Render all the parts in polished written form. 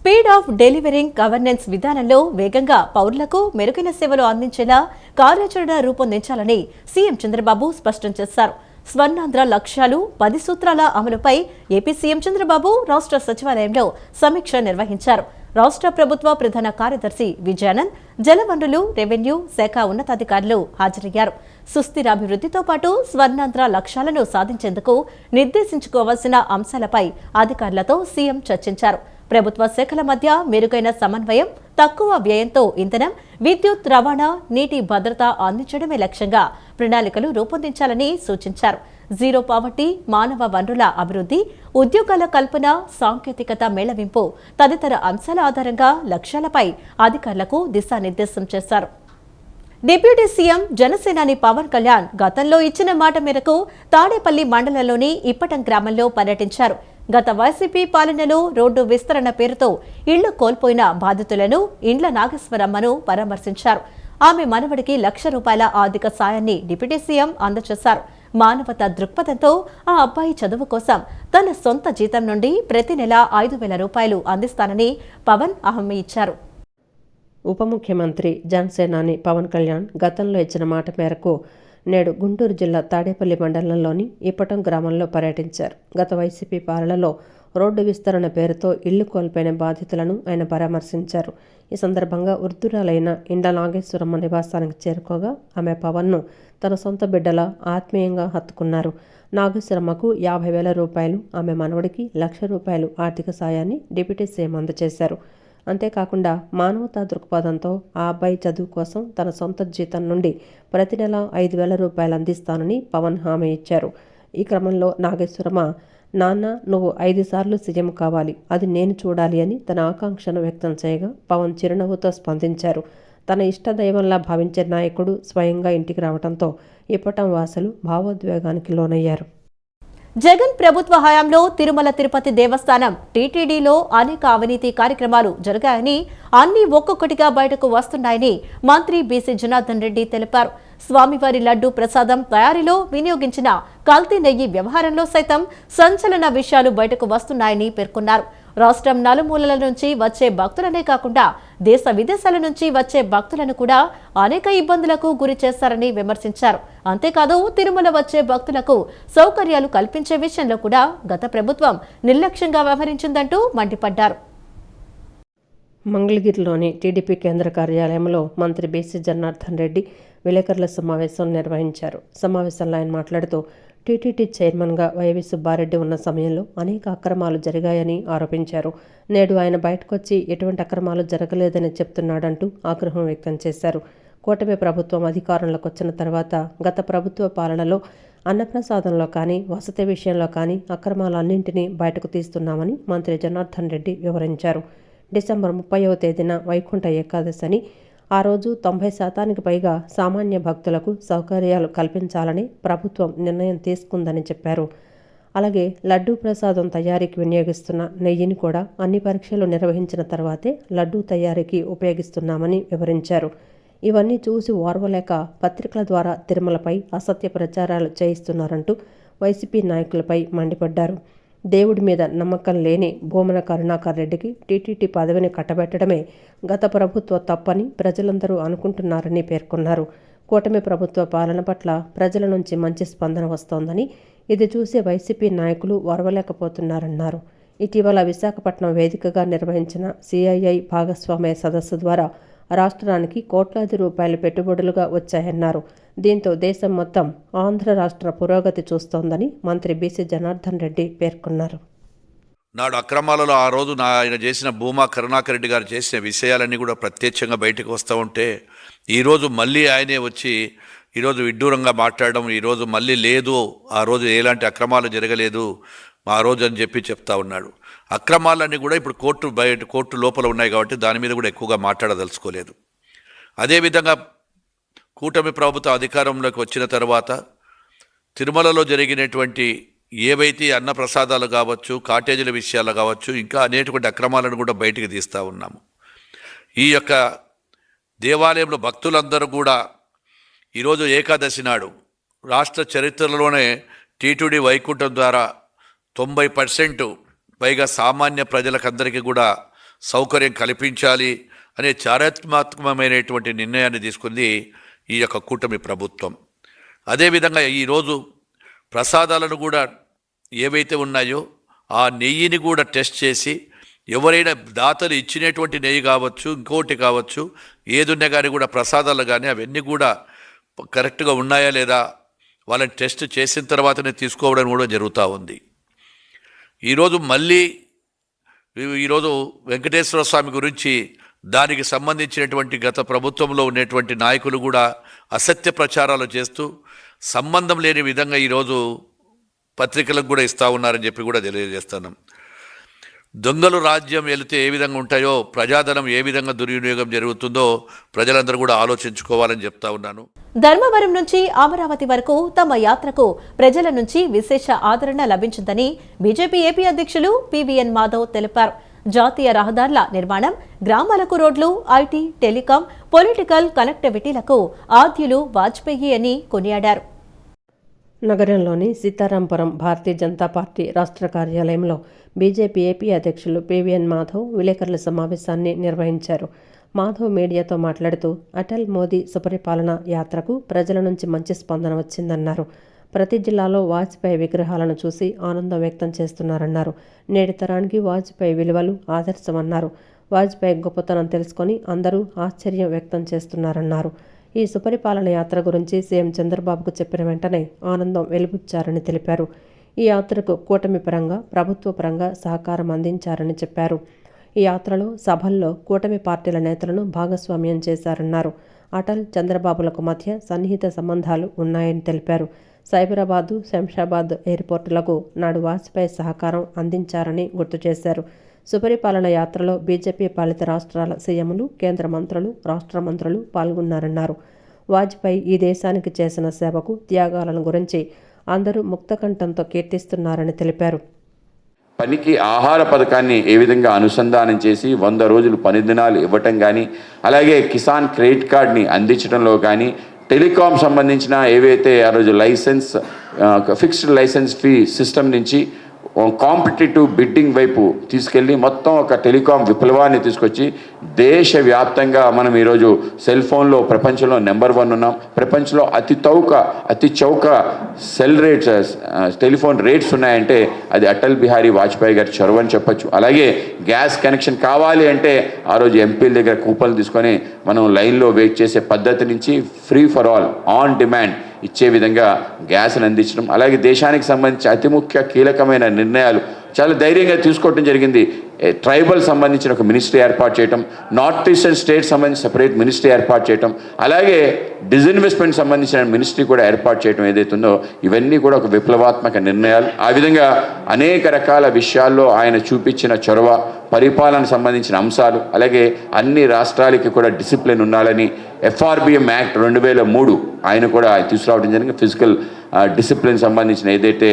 Speed of delivering governance విధానంలో వేగంగా పౌరులకు మెరుగైన సేవలు అందించేలా కార్యాచరణ రూపొందించాలని సీఎం చంద్రబాబు స్పష్టం చేశారు. స్వర్ణాంధ్ర లక్ష్యాలు 10 సూత్రాల అమలుపై ఏపీ సీఎం చంద్రబాబు రాష్ట్ర సచివాలయంలో సమీక్ష నిర్వహించారు. రాష్ట్ర ప్రభుత్వ ప్రధాన కార్యదర్శి విజయానంద్, జలవనరులు, రెవెన్యూ శాఖ ఉన్నతాధికారులు హాజరయ్యారు. సుస్థిరాభివృద్ధితో పాటు స్వర్ణాంధ్ర లక్ష్యాలను సాధించేందుకు నిర్దేశించుకోవాల్సిన అంశాలపై అధికారులతో సీఎం చర్చించారు. ప్రభుత్వ శాఖల మధ్య మెరుగైన సమన్వయం, తక్కువ వ్యయంతో ఇంధనం, విద్యుత్ రవాణా, నీటి భద్రత అందించడమే లక్ష్యంగా ప్రణాళికలు రూపొందించాలని సూచించారు. జీరో పావర్టీ, మానవ వనరుల అభివృద్ధి, ఉద్యోగాల కల్పన, సాంకేతికత మేళవింపు తదితర అంశాల ఆధారంగా లక్ష్యాలపై అధికారులకు దిశానిర్దేశం చేశారు. డిప్యూటీ సీఎం జనసేనాని పవన్ కళ్యాణ్ గతంలో ఇచ్చిన మాట మేరకు తాడేపల్లి మండలంలోని ఇప్పటం గ్రామంలో పర్యటించారు. గత వైసీపీ పాలనలో రోడ్డు విస్తరణ పేరుతో ఇళ్లు కోల్పోయిన బాధితులను ఇండ్ల నాగేశ్వరమ్మను పరామర్శించారు. ఆమె మనవడికి ₹1,00,000 ఆర్థిక సాయాన్ని డిప్యూటీ సీఎం అందజేశారు. మానవతా దృక్పథంతో ఆ అబ్బాయి చదువు కోసం తన సొంత జీతం నుండి ప్రతి నెల ₹5,000 అందిస్తానని పవన్ హామీ ఇచ్చారు. ఉప ముఖ్యమంత్రి జనసేనాని పవన్ కళ్యాణ్ గతంలో ఇచ్చిన మాట మేరకు నేడు గుంటూరు జిల్లా తాడేపల్లి మండలంలోని ఇప్పటం గ్రామంలో పర్యటించారు. గత వైసీపీ పాలనలో రోడ్డు విస్తరణ పేరుతో ఇళ్లు కోల్పోయిన బాధితులను ఆయన పరామర్శించారు. ఈ సందర్భంగా వృద్ధురాలైన ఇండ్ల నాగేశ్వరమ్మ నివాసానికి చేరుకోగా ఆమె పవన్ను తన సొంత బిడ్డలా ఆత్మీయంగా హత్తుకున్నారు. నాగేశ్వరమ్మకు ₹50,000, ఆమె మనవడికి ₹1,00,000 ఆర్థిక సాయాన్ని డిప్యూటీ సీఎం అందజేశారు. అంతేకాకుండా మానవతా దృక్పథంతో ఆ అబ్బాయి చదువు కోసం తన సొంత జీతం నుండి ప్రతి నెల ₹5,000 అందిస్తానని పవన్ హామీ ఇచ్చారు. ఈ క్రమంలో నాగేశ్వరమ్మ, నాన్న నువ్వు 5 సార్లు సీఎం కావాలి, అది నేను చూడాలి అని తన ఆకాంక్షను వ్యక్తం చేయగా పవన్ చిరునవ్వుతో స్పందించారు. తన ఇష్టదైవంలా భావించే నాయకుడు స్వయంగా ఇంటికి రావడంతో ఇప్పటం వాసులు భావోద్వేగానికి లోనయ్యారు. జగన్ ప్రభుత్వ హయాంలో తిరుమల తిరుపతి దేవస్థానం టీటీడీలో అనేక అవినీతి కార్యక్రమాలు జరిగాయని, అన్ని ఒక్కొక్కటిగా బయటకు వస్తున్నాయని మంత్రి బీసీ జనార్దన్ రెడ్డి తెలిపారు. స్వామివారి లడ్డూ ప్రసాదం తయారీలో వినియోగించిన కల్తీ నెయ్యి వ్యవహారంలో సైతం సంచలన విషయాలు బయటకు వస్తున్నాయని పేర్కొన్నారు. రాష్ట్రం నలుమూలల నుంచి వచ్చే భక్తులనే కాకుండా దేశ విదేశాల నుంచి వచ్చే భక్తులను కూడా అనేక ఇబ్బందులకు గురి చేస్తారని విమర్శించారు. అంతేకాదు తిరుమల వచ్చే భక్తులకు సౌకర్యాలు కల్పించే విషయంలో కూడా గత ప్రభుత్వం నిర్లక్ష్యంగా వ్యవహరించిందంటూ మండిపడ్డారు. మంగళగిరిలోని టీడీపీ కేంద్ర కార్యాలయంలో మంత్రి బీసీ జనార్దన్ రెడ్డి విలేకరుల సమావేశం నిర్వహించారు. సమావేశంలో ఆయన మాట్లాడుతూ టీటీడీ చైర్మన్గా వైవి సుబ్బారెడ్డి ఉన్న సమయంలో అనేక అక్రమాలు జరిగాయని ఆరోపించారు. నేడు ఆయన బయటకొచ్చి ఎటువంటి అక్రమాలు జరగలేదని చెప్తున్నాడంటూ ఆగ్రహం వ్యక్తం చేశారు. కూటమి ప్రభుత్వం అధికారంలోకి వచ్చిన తర్వాత గత ప్రభుత్వ పాలనలో అన్నప్రసాదంలో కానీ, వసతి విషయంలో కానీ అక్రమాలన్నింటినీ బయటకు తీస్తున్నామని మంత్రి జనార్దన్ రెడ్డి వివరించారు. డిసెంబర్ 30వ తేదీన వైకుంఠ ఏకాదశి అని, ఆ రోజు 90% పైగా సామాన్య భక్తులకు సౌకర్యాలు కల్పించాలని ప్రభుత్వం నిర్ణయం తీసుకుందని చెప్పారు. అలాగే లడ్డూ ప్రసాదం తయారీకి వినియోగిస్తున్న నెయ్యిని కూడా అన్ని పరీక్షలు నిర్వహించిన తర్వాతే లడ్డూ తయారీకి ఉపయోగిస్తున్నామని వివరించారు. ఇవన్నీ చూసి ఓర్వలేక పత్రికల ద్వారా తిరుమలపై అసత్య ప్రచారాలు చేయిస్తున్నారంటూ వైసీపీ నాయకులపై మండిపడ్డారు. దేవుడి మీద నమ్మకం లేని భూమన కరుణాకర్ రెడ్డికి టీటీడీ పదవిని కట్టబెట్టడమే గత ప్రభుత్వ తప్పని ప్రజలందరూ అనుకుంటున్నారని పేర్కొన్నారు. కూటమి ప్రభుత్వ పాలన పట్ల ప్రజల నుంచి మంచి స్పందన వస్తోందని, ఇది చూసి వైసీపీ నాయకులు ఓర్వలేకపోతున్నారన్నారు. ఇటీవల విశాఖపట్నం వేదికగా నిర్వహించిన సిఐఐ భాగస్వామ్య సదస్సు ద్వారా రాష్ట్రానికి కోట్లాది రూపాయలు పెట్టుబడులుగా వచ్చాయన్నారు. దీంతో దేశం మొత్తం ఆంధ్ర రాష్ట్ర పురోగతి చూస్తోందని మంత్రి బీసీ జనార్దన్ రెడ్డి పేర్కొన్నారు. నాడు అక్రమాలలో ఆ రోజు ఆయన చేసిన భూమా కరుణాకర్ రెడ్డి గారు చేసిన విషయాలన్నీ కూడా ప్రత్యక్షంగా బయటకు వస్తూ ఉంటే ఈరోజు మళ్ళీ ఆయనే వచ్చి ఈరోజు విడ్డూరంగా మాట్లాడడం, ఈరోజు మళ్ళీ లేదు, ఆ రోజు ఎలాంటి అక్రమాలు జరగలేదు ఆ రోజు అని చెప్తా ఉన్నాడు. అక్రమాలన్నీ కూడా ఇప్పుడు కోర్టు లోపల ఉన్నాయి కాబట్టి దాని మీద కూడా ఎక్కువగా మాట్లాడదలుచుకోలేదు. అదేవిధంగా కూటమి ప్రభుత్వం అధికారంలోకి వచ్చిన తర్వాత తిరుమలలో జరిగినటువంటి ఏవైతే అన్నప్రసాదాలు కావచ్చు, కాటేజీల విషయాలు కావచ్చు, ఇంకా అనేటువంటి అక్రమాలను కూడా బయటికి తీస్తూ ఉన్నాము. ఈ యొక్క దేవాలయంలో భక్తులందరూ కూడా ఈరోజు ఏకాదశి నాడు రాష్ట్ర చరిత్రలోనే టీటీడీ వైకుంఠం ద్వారా 90% పైగా సామాన్య ప్రజలకందరికీ కూడా సౌకర్యం కల్పించాలి అనే చారిత్రాత్మకమైనటువంటి నిర్ణయాన్ని తీసుకుంది ఈ యొక్క కూటమి ప్రభుత్వం. అదేవిధంగా ఈరోజు ప్రసాదాలను కూడా ఏవైతే ఉన్నాయో ఆ నెయ్యిని కూడా టెస్ట్ చేసి ఎవరైనా దాతలు ఇచ్చినటువంటి నెయ్యి కావచ్చు, ఇంకోటి కావచ్చు, ఏదున్నా కానీ కూడా ప్రసాదాలు కానీ అవన్నీ కూడా కరెక్ట్గా ఉన్నాయా లేదా వాళ్ళని టెస్ట్ చేసిన తర్వాతనే తీసుకోవడం కూడా జరుగుతూ ఉంది. ఈరోజు మళ్ళీ వెంకటేశ్వర స్వామి గురించి దానికి సంబంధించినటువంటి గత ప్రభుత్వంలో ఉన్నటువంటి నాయకులు కూడా అసత్య ప్రచారాలు చేస్తూ సంబంధం లేని విధంగా ఈరోజు పత్రికలకు కూడా ఇస్తూ ఉన్నారని చెప్పి కూడా తెలియజేస్తున్నాం. దొంగలు రాజ్యం వెళితే ఏ విధంగా ఉంటాయో ప్రజాధనం ఏ విధంగా దుర్వినియోగం జరుగుతుందో ప్రజలందరూ కూడా ఆలోచించుకోవాలని చెప్తా ఉన్నాను. ధర్మవరం నుంచి అమరావతి వరకు తమ యాత్రకు ప్రజల నుంచి విశేష ఆదరణ లభించిందని బీజేపీ ఏపీ అధ్యక్షులు పివిఎన్ మాధవ్ తెలిపారు. జాతీయ రహదారుల నిర్మాణం, గ్రామాలకు రోడ్లు, ఐటీ, టెలికాం, పొలిటికల్ కనెక్టివిటీలకు ఆద్యులు వాజ్పేయి అని కొనియాడారు. నగరంలోని సీతారాంపురం భారతీయ జనతా పార్టీ రాష్ట్ర కార్యాలయంలో బీజేపీ ఏపీ అధ్యక్షులు పివిఎన్ మాధవ్ విలేకరుల సమావేశాన్ని నిర్వహించారు. మాధవ్ మీడియాతో మాట్లాడుతూ అటల్ మోదీ సుపరిపాలన యాత్రకు ప్రజల నుంచి మంచి స్పందన వచ్చిందన్నారు. ప్రతి జిల్లాలో వాజ్పేయి విగ్రహాలను చూసి ఆనందం వ్యక్తం చేస్తున్నారన్నారు. నేటి తరానికి వాజ్పేయి విలువలు ఆదర్శమన్నారు. వాజ్పేయి గొప్పతనం తెలుసుకొని అందరూ ఆశ్చర్యం వ్యక్తం చేస్తున్నారన్నారు. ఈ సుపరిపాలన యాత్ర గురించి సీఎం చంద్రబాబుకు చెప్పిన వెంటనే ఆనందం వెలిబుచ్చారని తెలిపారు. ఈ యాత్రకు కూటమి పరంగా, ప్రభుత్వ పరంగా సహకారం అందించారని చెప్పారు. ఈ యాత్రలో సభల్లో కూటమి పార్టీల నేతలను భాగస్వామ్యం చేశారన్నారు. అటల్, చంద్రబాబులకు మధ్య సన్నిహిత సంబంధాలు ఉన్నాయని తెలిపారు. సైబరాబాదు, శంషాబాద్ ఎయిర్పోర్టులకు నాడు వాజ్పేయి సహకారం అందించారని గుర్తు చేశారు. సుపరిపాలన యాత్రలో బీజేపీ పాలిత రాష్ట్రాల సీఎంలు, కేంద్ర మంత్రులు, రాష్ట్ర మంత్రులు పాల్గొన్నారన్నారు. వాజ్పేయి ఈ దేశానికి చేసిన సేవకు, త్యాగాలను గురించి అందరూ ముక్తకంఠంతో కీర్తిస్తున్నారని తెలిపారు. పనికి ఆహార పథకాన్ని ఏ విధంగా అనుసంధానం చేసి 100 రోజులు పని దినాలు ఇవ్వటం కానీ, అలాగే కిసాన్ క్రెడిట్ కార్డ్ని అందించడంలో కానీ, టెలికాం సంబంధించిన ఏవైతే ఆ రోజు ఫిక్స్డ్ లైసెన్స్ ఫీ సిస్టమ్ నుంచి కాంపిటేటివ్ బిడ్డింగ్ వైపు తీసుకెళ్ళి మొత్తం ఒక టెలికాం విప్లవాన్ని తీసుకొచ్చి దేశవ్యాప్తంగా మనం ఈరోజు సెల్ ఫోన్లో ప్రపంచంలో నెంబర్ 1 ఉన్నాం. ప్రపంచంలో అతి చౌక సెల్ రేట్స్, టెలిఫోన్ రేట్స్ ఉన్నాయంటే అది అటల్ బిహారీ వాజ్పేయి గారి చొరవ అని చెప్పచ్చు. అలాగే గ్యాస్ కనెక్షన్ కావాలి అంటే ఆ రోజు ఎంపీల దగ్గర కూపన్లు తీసుకొని మనం లైన్లో వెయిట్ చేసే పద్ధతి నుంచి free for all, on demand ఇచ్చే విధంగా గ్యాస్ని అందించడం, అలాగే దేశానికి సంబంధించి అతి ముఖ్య కీలకమైన నిర్ణయాలు చాలా ధైర్యంగా తీసుకోవడం జరిగింది. ట్రైబల్ సంబంధించిన ఒక మినిస్ట్రీ ఏర్పాటు చేయటం, నార్త్ ఈస్టర్న్ స్టేట్ సంబంధించి సెపరేట్ మినిస్ట్రీ ఏర్పాటు చేయటం, అలాగే డిజిన్వెస్ట్మెంట్ సంబంధించిన మినిస్ట్రీ కూడా ఏర్పాటు చేయడం ఏదైతుందో ఇవన్నీ కూడా ఒక విప్లవాత్మక నిర్ణయాలు. ఆ విధంగా అనేక రకాల విషయాల్లో ఆయన చూపించిన చొరవ, పరిపాలన సంబంధించిన అంశాలు, అలాగే అన్ని రాష్ట్రాలకి కూడా డిసిప్లిన్ ఉండాలని FRBM యాక్ట్ 2003 ఆయన కూడా తీసుకురావడం జరిగింది. ఫిజికల్ డిసిప్లిన్ సంబంధించిన ఏదైతే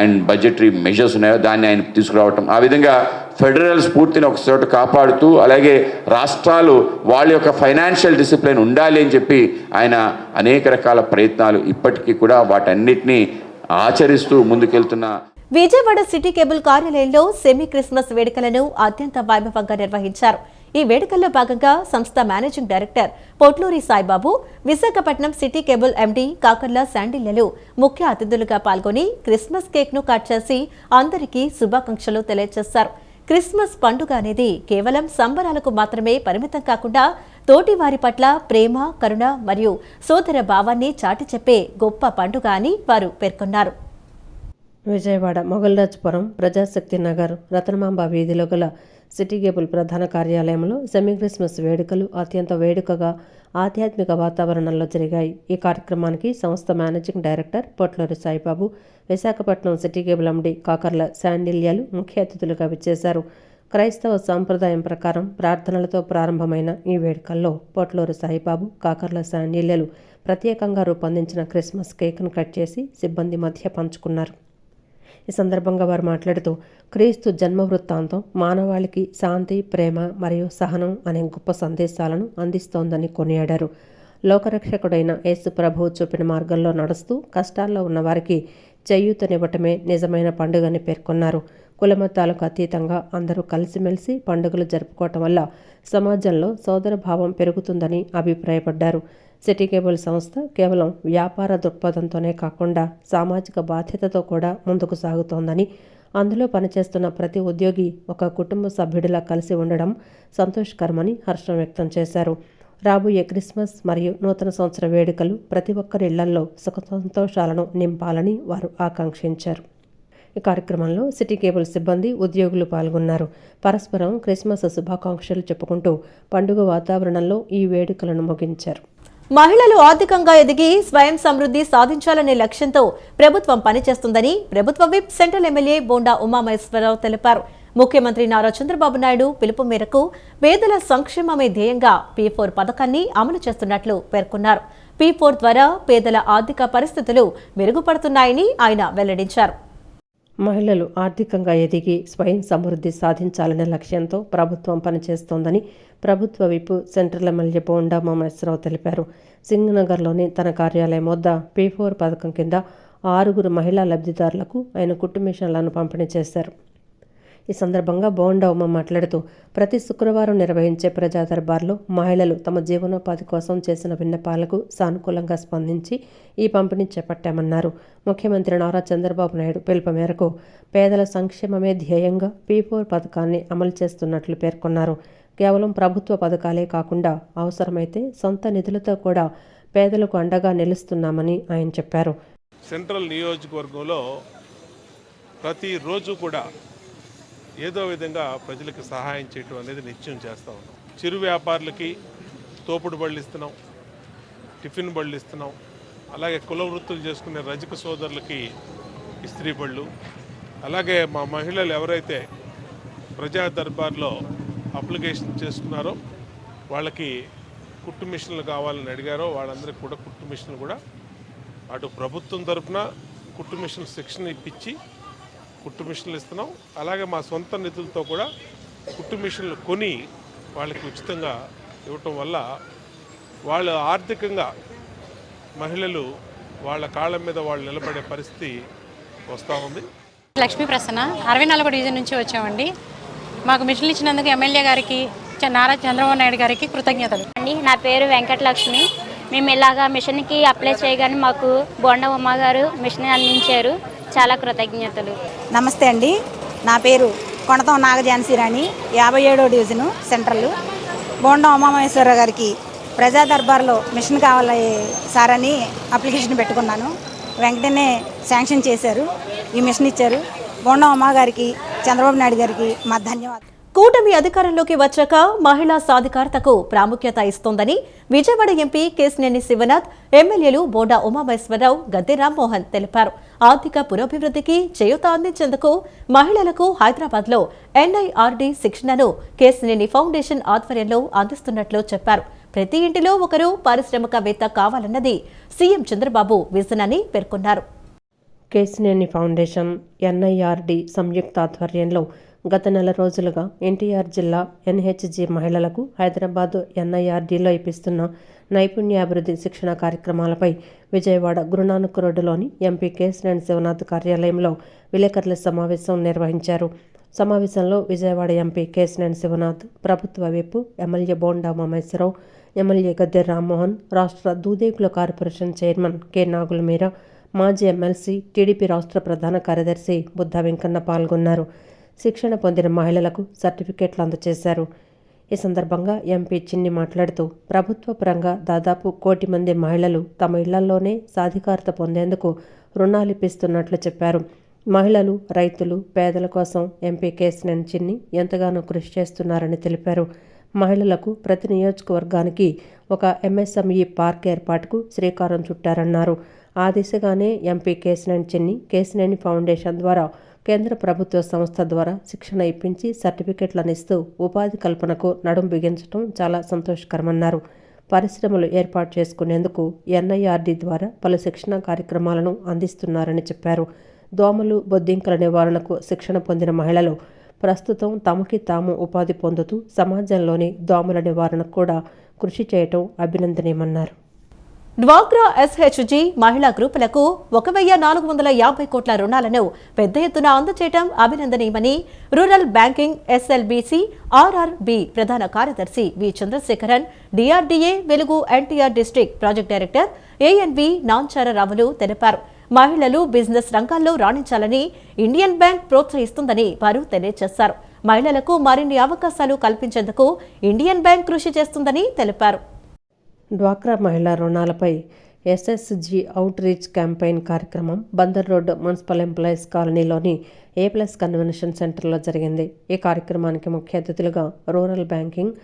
అండ్ బడ్జెటరీ మెజర్స్ ఉన్నాయో దాన్ని ఆయన తీసుకురావటం, ఆ విధంగా ఫెడరల్ స్ఫూర్తిని ఒక చోట కాపాడుతూ అలాగే రాష్ట్రాలు వాళ్ళ యొక్క ఫైనాన్షియల్ డిసిప్లిన్ ఉండాలి అని చెప్పి ఆయన అనేక రకాల ప్రయత్నాలు ఇప్పటికీ కూడా వాటన్నిటినీ ఆచరిస్తూ ముందుకెళ్తున్న. విజయవాడ సిటీ కేబుల్ కార్యాలయంలో సెమీ క్రిస్మస్ వేడుకలను అత్యంత వైభవంగా నిర్వహించారు. ఈ వేడుకల్లో భాగంగా సంస్థ managing director Potluri Saibabu, Visakhapatnam city cable MD Kakarla శాండిల్యలు ముఖ్య అతిథులుగా పాల్గొని క్రిస్మస్ కేక్ ను కట్ చేసి అందరికీ శుభాకాంక్షలు తెలియజేశారు. క్రిస్మస్ పండుగ అనేది కేవలం సంబరాలకు మాత్రమే పరిమితం కాకుండా తోటి వారి పట్ల ప్రేమ, కరుణ మరియు సోదర భావాన్ని చాటి చెప్పే గొప్ప పండుగ అని వారు పేర్కొన్నారు. విజయవాడ మొగల్రాజ్పురం, ప్రజాశక్తి నగర్, రతనమాంబ వీధిలో గల సిటీ కేబుల్ ప్రధాన కార్యాలయంలో సెమీ క్రిస్మస్ వేడుకలు అత్యంత వేడుకగా ఆధ్యాత్మిక వాతావరణంలో జరిగాయి. ఈ కార్యక్రమానికి సంస్థ managing director Potluri Saibabu, Visakhapatnam city cable MD Kakarla శాండిల్యాలు ముఖ్య అతిథులుగా విచ్చేశారు. క్రైస్తవ సాంప్రదాయం ప్రకారం ప్రార్థనలతో ప్రారంభమైన ఈ వేడుకల్లో పొట్లూరి సాయిబాబు, కాకర్ల శాండిల్యాలు ప్రత్యేకంగా రూపొందించిన క్రిస్మస్ కేక్ను కట్ చేసి సిబ్బంది మధ్య పంచుకున్నారు. ఈ సందర్భంగా వారు మాట్లాడుతూ క్రీస్తు జన్మ వృత్తాంతం మానవాళికి శాంతి, ప్రేమ మరియు సహనం అనే గొప్ప సందేశాలను అందిస్తోందని కొనియాడారు. లోకరక్షకుడైన యేసు ప్రభువు చూపిన మార్గంలో నడుస్తూ కష్టాల్లో ఉన్న వారికి చేయూతనివ్వటమే నిజమైన పండుగని పేర్కొన్నారు. కులమతాలకు అతీతంగా అందరూ కలిసిమెలిసి పండుగలు జరుపుకోవటం వల్ల సమాజంలో సోదర భావం పెరుగుతుందని అభిప్రాయపడ్డారు. సిటీ కేబుల్ సంస్థ కేవలం వ్యాపార దృక్పథంతోనే కాకుండా సామాజిక బాధ్యతతో కూడా ముందుకు సాగుతోందని, అందులో పనిచేస్తున్న ప్రతి ఉద్యోగి ఒక కుటుంబ సభ్యుడిలా కలిసి ఉండడం సంతోషకరమని హర్షం వ్యక్తం చేశారు. రాబోయే క్రిస్మస్ మరియు నూతన సంవత్సర వేడుకలు ప్రతి ఒక్కరి ఇళ్లల్లో సుఖ సంతోషాలను నింపాలని వారు ఆకాంక్షించారు. ఈ కార్యక్రమంలో సిటీ కేబుల్ సిబ్బంది, ఉద్యోగులు పాల్గొన్నారు. పరస్పరం క్రిస్మస్ శుభాకాంక్షలు చెప్పుకుంటూ పండుగ వాతావరణంలో ఈ వేడుకలను ముగించారు. మహిళలు ఆర్థికంగా ఎదిగి స్వయం సమృద్ధి సాధించాలనే లక్ష్యంతో ప్రభుత్వం పనిచేస్తుందని ప్రభుత్వ whip central MLA Bonda Umamaheswara Rao తెలిపారు. ముఖ్యమంత్రి నారా చంద్రబాబు నాయుడు పిలుపు మేరకు పేదల సంక్షేమమే ధ్యేయంగా P4 పథకాన్ని అమలు చేస్తున్నట్లు పేర్కొన్నారు. P4 ద్వారా పేదల ఆర్థిక పరిస్థితులు మెరుగుపడుతున్నాయని ఆయన వెల్లడించారు. మహిళలు ఆర్థికంగా ఎదిగి స్వయం సమృద్ధి సాధించాలనే లక్ష్యంతో ప్రభుత్వం పనిచేస్తోందని ప్రభుత్వ whip central MLA Bonda Umamaheswara Rao తెలిపారు. సింగనగర్లోని తన కార్యాలయం వద్ద P4 పథకం కింద 6 మహిళా లబ్ధిదారులకు ఆయన కుట్టు మిషన్లను పంపిణీ చేశారు. ఈ సందర్భంగా బోండా ఉమ మాట్లాడుతూ ప్రతి శుక్రవారం నిర్వహించే ప్రజా దర్బార్లో మహిళలు తమ జీవనోపాధి కోసం చేసిన విన్నపాలకు సానుకూలంగా స్పందించి ఈ పంపిణీ చేపట్టామన్నారు. ముఖ్యమంత్రి నారా చంద్రబాబు నాయుడు పిలుపు మేరకు పేదల సంక్షేమమే ధ్యేయంగా P4 పథకాన్ని అమలు చేస్తున్నట్లు పేర్కొన్నారు. కేవలం ప్రభుత్వ పథకాలే కాకుండా అవసరమైతే సొంత నిధులతో కూడా పేదలకు అండగా నిలుస్తున్నామని ఆయన చెప్పారు. సెంట్రల్ నియోజకవర్గంలో ప్రతిరోజు కూడా ఏదో విధంగా ప్రజలకు సహాయం చేయటం అనేది నిత్యం చేస్తూ ఉన్నాం. చిరు వ్యాపారులకి తోపుడు బళ్ళు ఇస్తున్నాం, టిఫిన్ బళ్ళు ఇస్తున్నాం. అలాగే కుల వృత్తులు చేసుకునే రజక సోదరులకి ఇస్త్రీ బళ్ళు, అలాగే మా మహిళలు ఎవరైతే ప్రజా దర్బార్లో అప్లికేషన్ చేసుకున్నారో వాళ్ళకి కుట్టు మిషన్లు కావాలని అడిగారో వాళ్ళందరికీ కూడా కుట్టు మిషన్లు కూడా అటు ప్రభుత్వం తరఫున కుట్టు మిషన్ శిక్షణ ఇప్పించి కుట్టు మిషన్లు ఇస్తున్నాం. అలాగే మా సొంత నిధులతో కూడా కుట్టు మిషన్లు కొని వాళ్ళకి ఉచితంగా ఇవ్వటం వల్ల వాళ్ళు ఆర్థికంగా మహిళలు వాళ్ళ కాళ్ళ మీద వాళ్ళు నిలబడే పరిస్థితి వస్తూ ఉంది. లక్ష్మీ ప్రసన్న 64 డివిజన్ నుంచి వచ్చామండి. మాకు మిషన్లు ఇచ్చినందుకు ఎమ్మెల్యే గారికి, నారా చంద్రబాబు నాయుడు గారికి కృతజ్ఞతలు. నా పేరు వెంకటలక్ష్మి. మేము ఇలాగా మిషన్కి అప్లై చేయగానే మాకు బోండా ఉమ్మ గారు మిషన్ అందించారు. చాలా కృతజ్ఞతలు. నమస్తే అండి, నా పేరు కొణతం నాగజాన్సీరాణి, 57వ డివిజను సెంట్రల్. బోండా ఉమామహేశ్వరరావు గారికి ప్రజా దర్బార్లో మిషన్ కావాలి సార్ అని అప్లికేషన్ పెట్టుకున్నాను. వెంటనే శాంక్షన్ చేశారు, ఈ మిషన్ ఇచ్చారు. బోండా ఉమ్మ గారికి, చంద్రబాబు నాయుడు గారికి మా ధన్యవాదాలు. కూటమి అధికారంలోకి వచ్చాక మహిళా సాధికారతకు ప్రాముఖ్యత ఇస్తోందని విజయవాడ ఎంపీ కేశినేని శివనాథ్, ఎమ్మెల్యేలు బోండా ఉమామహేశ్వరరావు, గద్దె రామ్మోహన్ తెలిపారు. ఆర్థిక పురోభివృద్ధికి చేయూత అందించేందుకు మహిళలకు హైదరాబాద్లో NIRD శిక్షణను కేశినేని ఫౌండేషన్ ఆధ్వర్యంలో అందిస్తున్నట్లు చెప్పారు. ప్రతి ఇంటిలో ఒకరు పారిశ్రామికవేత్త కావాలన్నది సీఎం చంద్రబాబు విజన్ అని పేర్కొన్నారు. కేశినేని ఫౌండేషన్ NIRD సంయుక్త ఆధ్వర్యంలో గత నెల రోజులుగా ఎన్టీఆర్ జిల్లా NHG మహిళలకు హైదరాబాద్ NIRDలో ఇప్పిస్తున్న నైపుణ్యాభివృద్ధి శిక్షణ కార్యక్రమాలపై విజయవాడ గురునానక్ రోడ్డులోని ఎంపీ కేశినేని శివనాథ్ కార్యాలయంలో విలేకరుల సమావేశం నిర్వహించారు. సమావేశంలో విజయవాడ ఎంపీ కేశినేని శివనాథ్, ప్రభుత్వ whip MLA Bonda Umamaheswara Rao, MLA Gadde Rammohan, రాష్ట్ర Dudekula corporation chairman K Nagulameera, మాజీ ఎమ్మెల్సీ, టీడీపీ రాష్ట్ర ప్రధాన కార్యదర్శి బుద్ధ వెంకన్న పాల్గొన్నారు. శిక్షణ పొందిన మహిళలకు సర్టిఫికేట్లు అందజేశారు. ఈ సందర్భంగా ఎంపీ చిన్ని మాట్లాడుతూ ప్రభుత్వ పరంగా దాదాపు 1 కోటి మంది మహిళలు తమ ఇళ్లలోనే సాధికారత పొందేందుకు రుణాలు ఇప్పిస్తున్నట్లు చెప్పారు. మహిళలు, రైతులు, పేదల కోసం ఎంపీ కేశినేని చిన్ని ఎంతగానో కృషి చేస్తున్నారని తెలిపారు. మహిళలకు ప్రతి నియోజకవర్గానికి ఒక MSME పార్క్ ఏర్పాటుకు శ్రీకారం చుట్టారన్నారు. ఆ దిశగానే ఎంపీ కేశినేని చిన్ని కేశినేని ఫౌండేషన్ ద్వారా కేంద్ర ప్రభుత్వ సంస్థ ద్వారా శిక్షణ ఇప్పించి సర్టిఫికెట్లను ఇస్తూ ఉపాధి కల్పనకు నడుం బిగించడం చాలా సంతోషకరమన్నారు. పరిశ్రమలు ఏర్పాటు చేసుకునేందుకు NIRD ద్వారా పలు శిక్షణ కార్యక్రమాలను అందిస్తున్నారని చెప్పారు. దోమలు, బొద్దింకల నివారణకు శిక్షణ పొందిన మహిళలు ప్రస్తుతం తమకి తాము ఉపాధి పొందుతూ సమాజంలోని దోమల నివారణకు కూడా కృషి చేయటం అభినందనీయమన్నారు. డ్వాక్రా ఎస్హెచ్జి మహిళా గ్రూపులకు 1,450 కోట్ల రుణాలను పెద్ద ఎత్తున అందజేయడం అభినందనీయమని రూరల్ బ్యాంకింగ్ ఎస్ఎల్బీసీ ఆర్ఆర్బి ప్రధాన కార్యదర్శి వి Chandrasekharan, DRDA Velugu NTR district project director ANV నాంచారరావులు తెలిపారు. మహిళలు బిజినెస్ రంగాల్లో రాణించాలని ఇండియన్ బ్యాంక్ ప్రోత్సహిస్తుందని వారు తెలియజేశారు. మహిళలకు మరిన్ని అవకాశాలు కల్పించేందుకు ఇండియన్ బ్యాంక్ కృషి చేస్తుందని తెలిపారు. డ్వాక్రా మహిళా రుణాలపై ఎస్ఎస్జి అవుట్ రీచ్ క్యాంపెయిన్ కార్యక్రమం బందర్ రోడ్ మున్సిపల్ ఎంప్లాయీస్ కాలనీలోని A+ కన్వెన్షన్ సెంటర్లో జరిగింది. ఈ కార్యక్రమానికి ముఖ్య అతిథులుగా రూరల్ బ్యాంకింగ్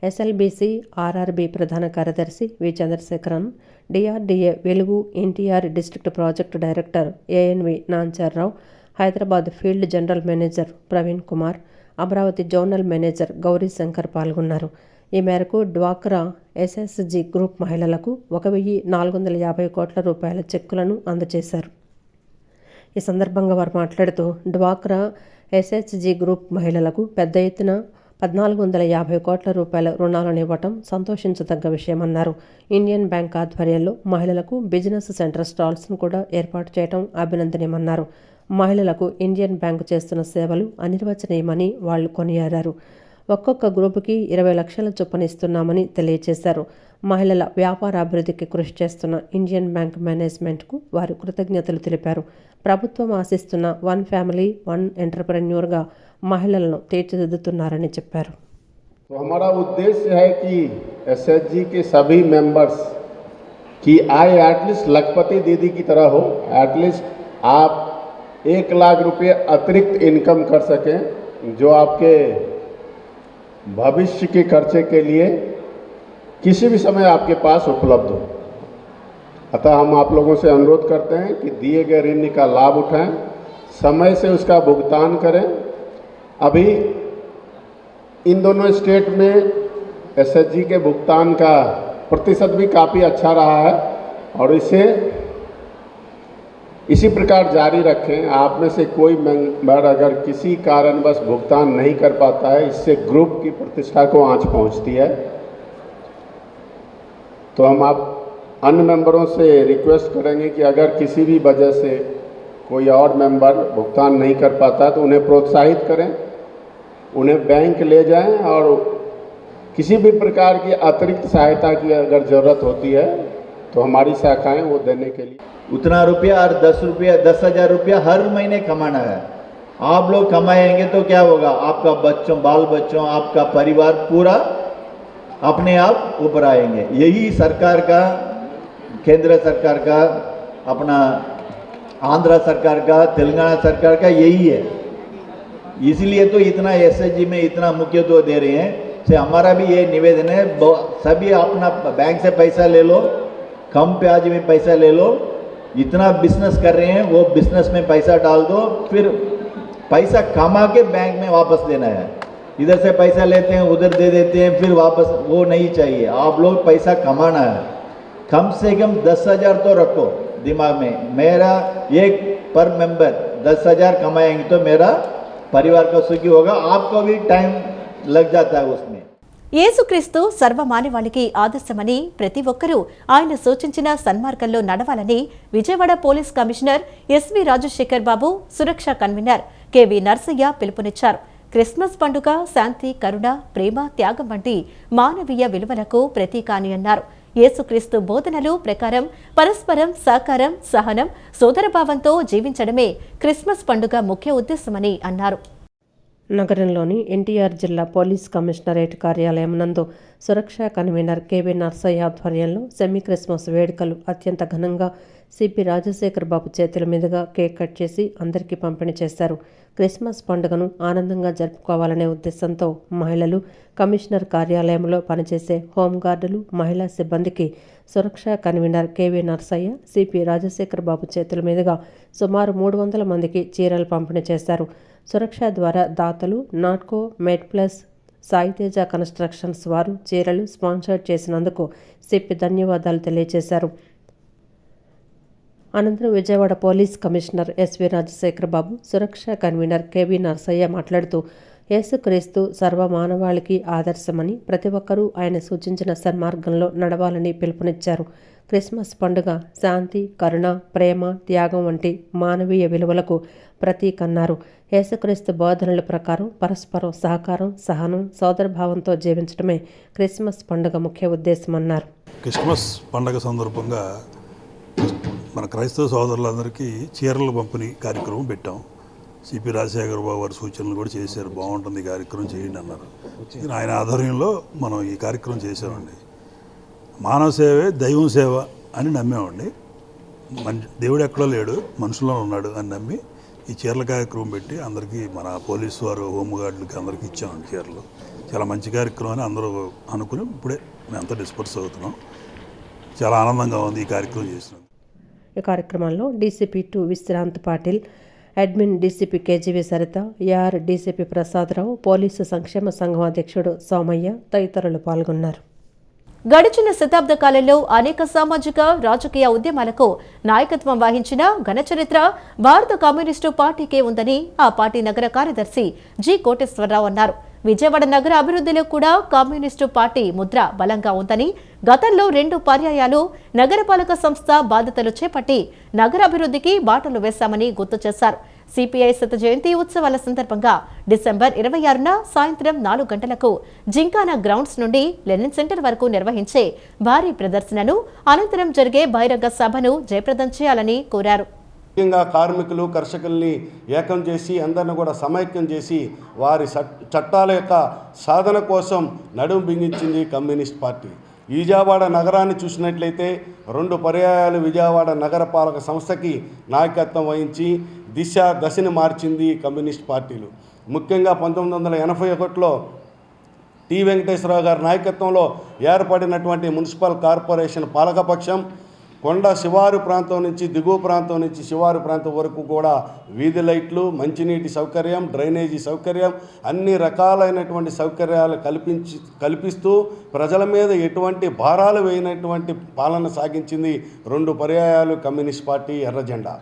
ఎస్ఎల్బీసీ ఆర్ఆర్బి ప్రధాన కార్యదర్శి వి Chandrasekharan, DRDA Velugu NTR district project director ANV Nancharrao, Hyderabad field general manager Praveen Kumar, Amaravati zonal manager Gauri Shankar పాల్గొన్నారు. ఈ మేరకు డ్వాక్రా ఎస్ఎస్జి గ్రూప్ మహిళలకు 1,450 కోట్ల రూపాయల చెక్కులను అందజేశారు. ఈ సందర్భంగా వారు మాట్లాడుతూ డ్వాక్రా ఎస్హెచ్జి గ్రూప్ మహిళలకు పెద్ద ఎత్తున 1,450 కోట్ల రూపాయల రుణాలను ఇవ్వటం సంతోషించదగ్గ విషయమన్నారు. ఇండియన్ బ్యాంక్ ఆధ్వర్యంలో మహిళలకు బిజినెస్ సెంటర్ స్టాల్స్ను కూడా ఏర్పాటు చేయడం అభినందనీయమన్నారు. మహిళలకు ఇండియన్ బ్యాంక్ చేస్తున్న సేవలు అనిర్వచనీయమని వాళ్లు కొనియాడారు. ఒక్కొక్క గ్రూపుకి 20 లక్షల చొప్పున ఇస్తున్నామని తెలియజేశారు. మహిళల వ్యాపార అభివృద్ధికి కృషి చేస్తున్న ఇండియన్ బ్యాంక్ మేనేజ్మెంట్కు వారు కృతజ్ఞతలు తెలిపారు. ప్రభుత్వం ఆశిస్తున్న వన్ ఫ్యామిలీ వన్ ఎంటర్ప్రెన్యూర్గా महिलाओं తీర్చిదిద్దుతున్నారని చెప్పారు. तो हमारा उद्देश्य है कि एसएचजी के सभी मेंबर्स की आय एटलीस्ट लखपति दीदी की तरह हो. एटलीस्ट आप 1 लाख रुपये अतिरिक्त इनकम कर सकें जो आपके भविष्य के खर्चे के लिए किसी भी समय आपके पास उपलब्ध हो. अतः हम आप लोगों से अनुरोध करते हैं कि दिए गए ऋण का लाभ उठाएं, समय से उसका भुगतान करें. अभी इन दोनों स्टेट में एसएचजी के भुगतान का प्रतिशत भी काफ़ी अच्छा रहा है और इसे इसी प्रकार जारी रखें. आप में से कोई मेंबर अगर किसी कारणवश भुगतान नहीं कर पाता है, इससे ग्रुप की प्रतिष्ठा को आंच पहुंचती है. तो हम आप अन्य मेंबरों से रिक्वेस्ट करेंगे कि अगर किसी भी वजह से कोई और मेंबर भुगतान नहीं कर पाता तो उन्हें प्रोत्साहित करें, उन्हें बैंक ले जाएं और किसी भी प्रकार की अतिरिक्त सहायता की अगर ज़रूरत होती है तो हमारी शाखाएं वो देने के लिए उतना रुपया और 10,000 रुपया हर महीने कमाना है. आप लोग कमाएंगे तो क्या होगा, आपका बच्चों बाल बच्चों आपका परिवार पूरा अपने आप ऊपर आएंगे. यही सरकार का, केंद्र सरकार का, अपना आंध्र सरकार का, तेलंगाना सरकार का यही है. इसलिए तो इतना एसएचजी में इतना मुख्यत्व दे रहे हैं. से हमारा भी ये निवेदन है, सभी अपना बैंक से पैसा ले लो, कम ब्याज में पैसा ले लो. इतना बिजनेस कर रहे हैं वो बिजनेस में पैसा डाल दो, फिर पैसा कमा के बैंक में वापस देना है. इधर से पैसा लेते हैं उधर दे देते हैं फिर वापस, वो नहीं चाहिए. आप लोग पैसा कमाना है, कम से कम 10,000 तो रखो दिमाग में. मेरा एक पर मेंबर 10,000 कमाएंगे तो मेरा परिवार का सुखी होगा. आपको भी टाइम लग जाता है उसमें. యేసుక్రీస్తు సర్వమానవాళికి ఆదర్శమని ప్రతి ఒక్కరూ ఆయన సూచించిన సన్మార్గంలో నడవాలని Vijayawada police commissioner SV Rajasekhar Babu, Suraksha convener KV Narsaiah పిలుపునిచ్చారు. క్రిస్మస్ పండుగ శాంతి, కరుణ, ప్రేమ, త్యాగం వంటి మానవీయ విలువలకు ప్రతీక అని అన్నారు. యేసుక్రీస్తు బోధనలు ప్రకారం పరస్పరం సహకారం, సహనం, సోదరభావంతో జీవించడమే క్రిస్మస్ పండుగ ముఖ్య ఉద్దేశమని అన్నారు. నగరంలోని ఎన్టీఆర్ జిల్లా పోలీస్ కమిషనరేట్ కార్యాలయం నందు సురక్ష కన్వీనర్ కేవీ నర్సయ్య ఆధ్వర్యంలో సెమీ క్రిస్మస్ వేడుకలు అత్యంత ఘనంగా సిపి రాజశేఖర్ బాబు చేతుల మీదుగా కేక్ కట్ చేసి అందరికీ పంపిణీ చేశారు. క్రిస్మస్ పండుగను ఆనందంగా జరుపుకోవాలనే ఉద్దేశంతో మహిళలు, కమిషనర్ కార్యాలయంలో పనిచేసే హోంగార్డులు, మహిళా సిబ్బందికి Suraksha convener KV Narsaiah, CP Rajasekhar Babu చేతుల మీదుగా సుమారు 300 మందికి చీరలు పంపిణీ చేశారు. సురక్ష ద్వారా దాతలు Natco, med plus, Saiteja constructions వారు చీరలు స్పాన్సర్ చేసినందుకు సిపి ధన్యవాదాలు తెలియజేశారు. అనంతరం Vijayawada police commissioner SV Rajasekhar Babu, Suraksha convener KV Narsaiah మాట్లాడుతూ యేసుక్రీస్తు సర్వమానవాళికి ఆదర్శమని ప్రతి ఒక్కరూ ఆయన సూచించిన సన్మార్గంలో నడవాలని పిలుపునిచ్చారు. క్రిస్మస్ పండుగ శాంతి, కరుణ, ప్రేమ, త్యాగం వంటి మానవీయ విలువలకు ప్రతీకన్నారు. యేసుక్రీస్తు బోధనల ప్రకారం పరస్పరం సహకారం, సహనం, సోదరభావంతో జీవించడమే క్రిస్మస్ పండుగ ముఖ్య ఉద్దేశమన్నారు. క్రిస్మస్ పండుగ సందర్భంగా మన క్రైస్తవ సోదరులందరికీ చీరల పంపిణీ కార్యక్రమం పెట్టాం. సిపి రాజశేఖర బాబు వారి సూచనలు కూడా చేశారు. బాగుంటుంది ఈ కార్యక్రమం చేయండి అన్నారు. ఆయన ఆధ్వర్యంలో మనం ఈ కార్యక్రమం చేసామండి. మానవ సేవే దైవం సేవ అని నమ్మేమండి. దేవుడు ఎక్కడో లేడు, మనుషుల్లో ఉన్నాడు అని నమ్మి ఈ చీరల కార్యక్రమం పెట్టి అందరికీ మన పోలీసు వారు, హోంగార్డులకి అందరికీ ఇచ్చామండి చీరలు. చాలా మంచి కార్యక్రమం అని అందరూ అనుకుని ఇప్పుడే మేమంతా డిస్పర్స్ అవుతున్నాం. చాలా ఆనందంగా ఉంది ఈ కార్యక్రమం చేసినాం. ఈ కార్యక్రమంలో DCP 2 Vishrant Patil, admin DCP KGV Saritha, AR DCP Prasadarao, police సంక్షేమ సంఘం అధ్యక్షుడు సోమయ్య తదితరులు పాల్గొన్నారు. గడిచిన శతాబ్ద కాలంలో అనేక సామాజిక, రాజకీయ ఉద్యమాలకు నాయకత్వం వహించిన ఘన చరిత్ర భారత కమ్యూనిస్టు పార్టీకే ఉందని ఆ పార్టీ నగర కార్యదర్శి జి కోటేశ్వరరావు అన్నారు. విజయవాడ నగర అభివృద్ధిలో కూడా కమ్యూనిస్టు పార్టీ ముద్ర బలంగా ఉందని, గతంలో 2 పర్యాయాలు నగరపాలక సంస్థ బాధ్యతలు చేపట్టి నగరాభివృద్ధికి బాటలు వేశామని గుర్తు చేశారు. సిపిఐ శత జయంతి ఉత్సవాల సందర్భంగా డిసెంబర్ 26న సాయంత్రం 4 గంటలకు జింకానా గ్రౌండ్స్ నుండి లెనిన్ సెంటర్ వరకు నిర్వహించే భారీ ప్రదర్శనను, అనంతరం జరిగే బహిరంగ సభను జయప్రదం చేయాలని కోరారు. ముఖ్యంగా కార్మికులు, కర్షకుల్ని ఏకం చేసి అందరిని కూడా సమైక్యం చేసి వారి చట్టాల యొక్క సాధన కోసం నడుం బిగించింది కమ్యూనిస్ట్ పార్టీ. విజయవాడ నగరాన్ని చూసినట్లయితే 2 పర్యాయాలు విజయవాడ నగరపాలక సంస్థకి నాయకత్వం వహించి దశని మార్చింది కమ్యూనిస్ట్ పార్టీలు. ముఖ్యంగా 1981లో టి వెంకటేశ్వరరావు గారి నాయకత్వంలో ఏర్పడినటువంటి మున్సిపల్ కార్పొరేషన్ పాలకపక్షం కొండ శివారు ప్రాంతం నుంచి దిగువ ప్రాంతం నుంచి శివారు ప్రాంతం వరకు కూడా వీధి లైట్లు, మంచినీటి సౌకర్యం, డ్రైనేజీ సౌకర్యం, అన్ని రకాలైనటువంటి సౌకర్యాలు కల్పిస్తూ ప్రజల మీద ఎటువంటి భారాలు వేయనటువంటి పాలన సాగించింది 2 పర్యాయాలు కమ్యూనిస్ట్ పార్టీ ఎర్రజెండా.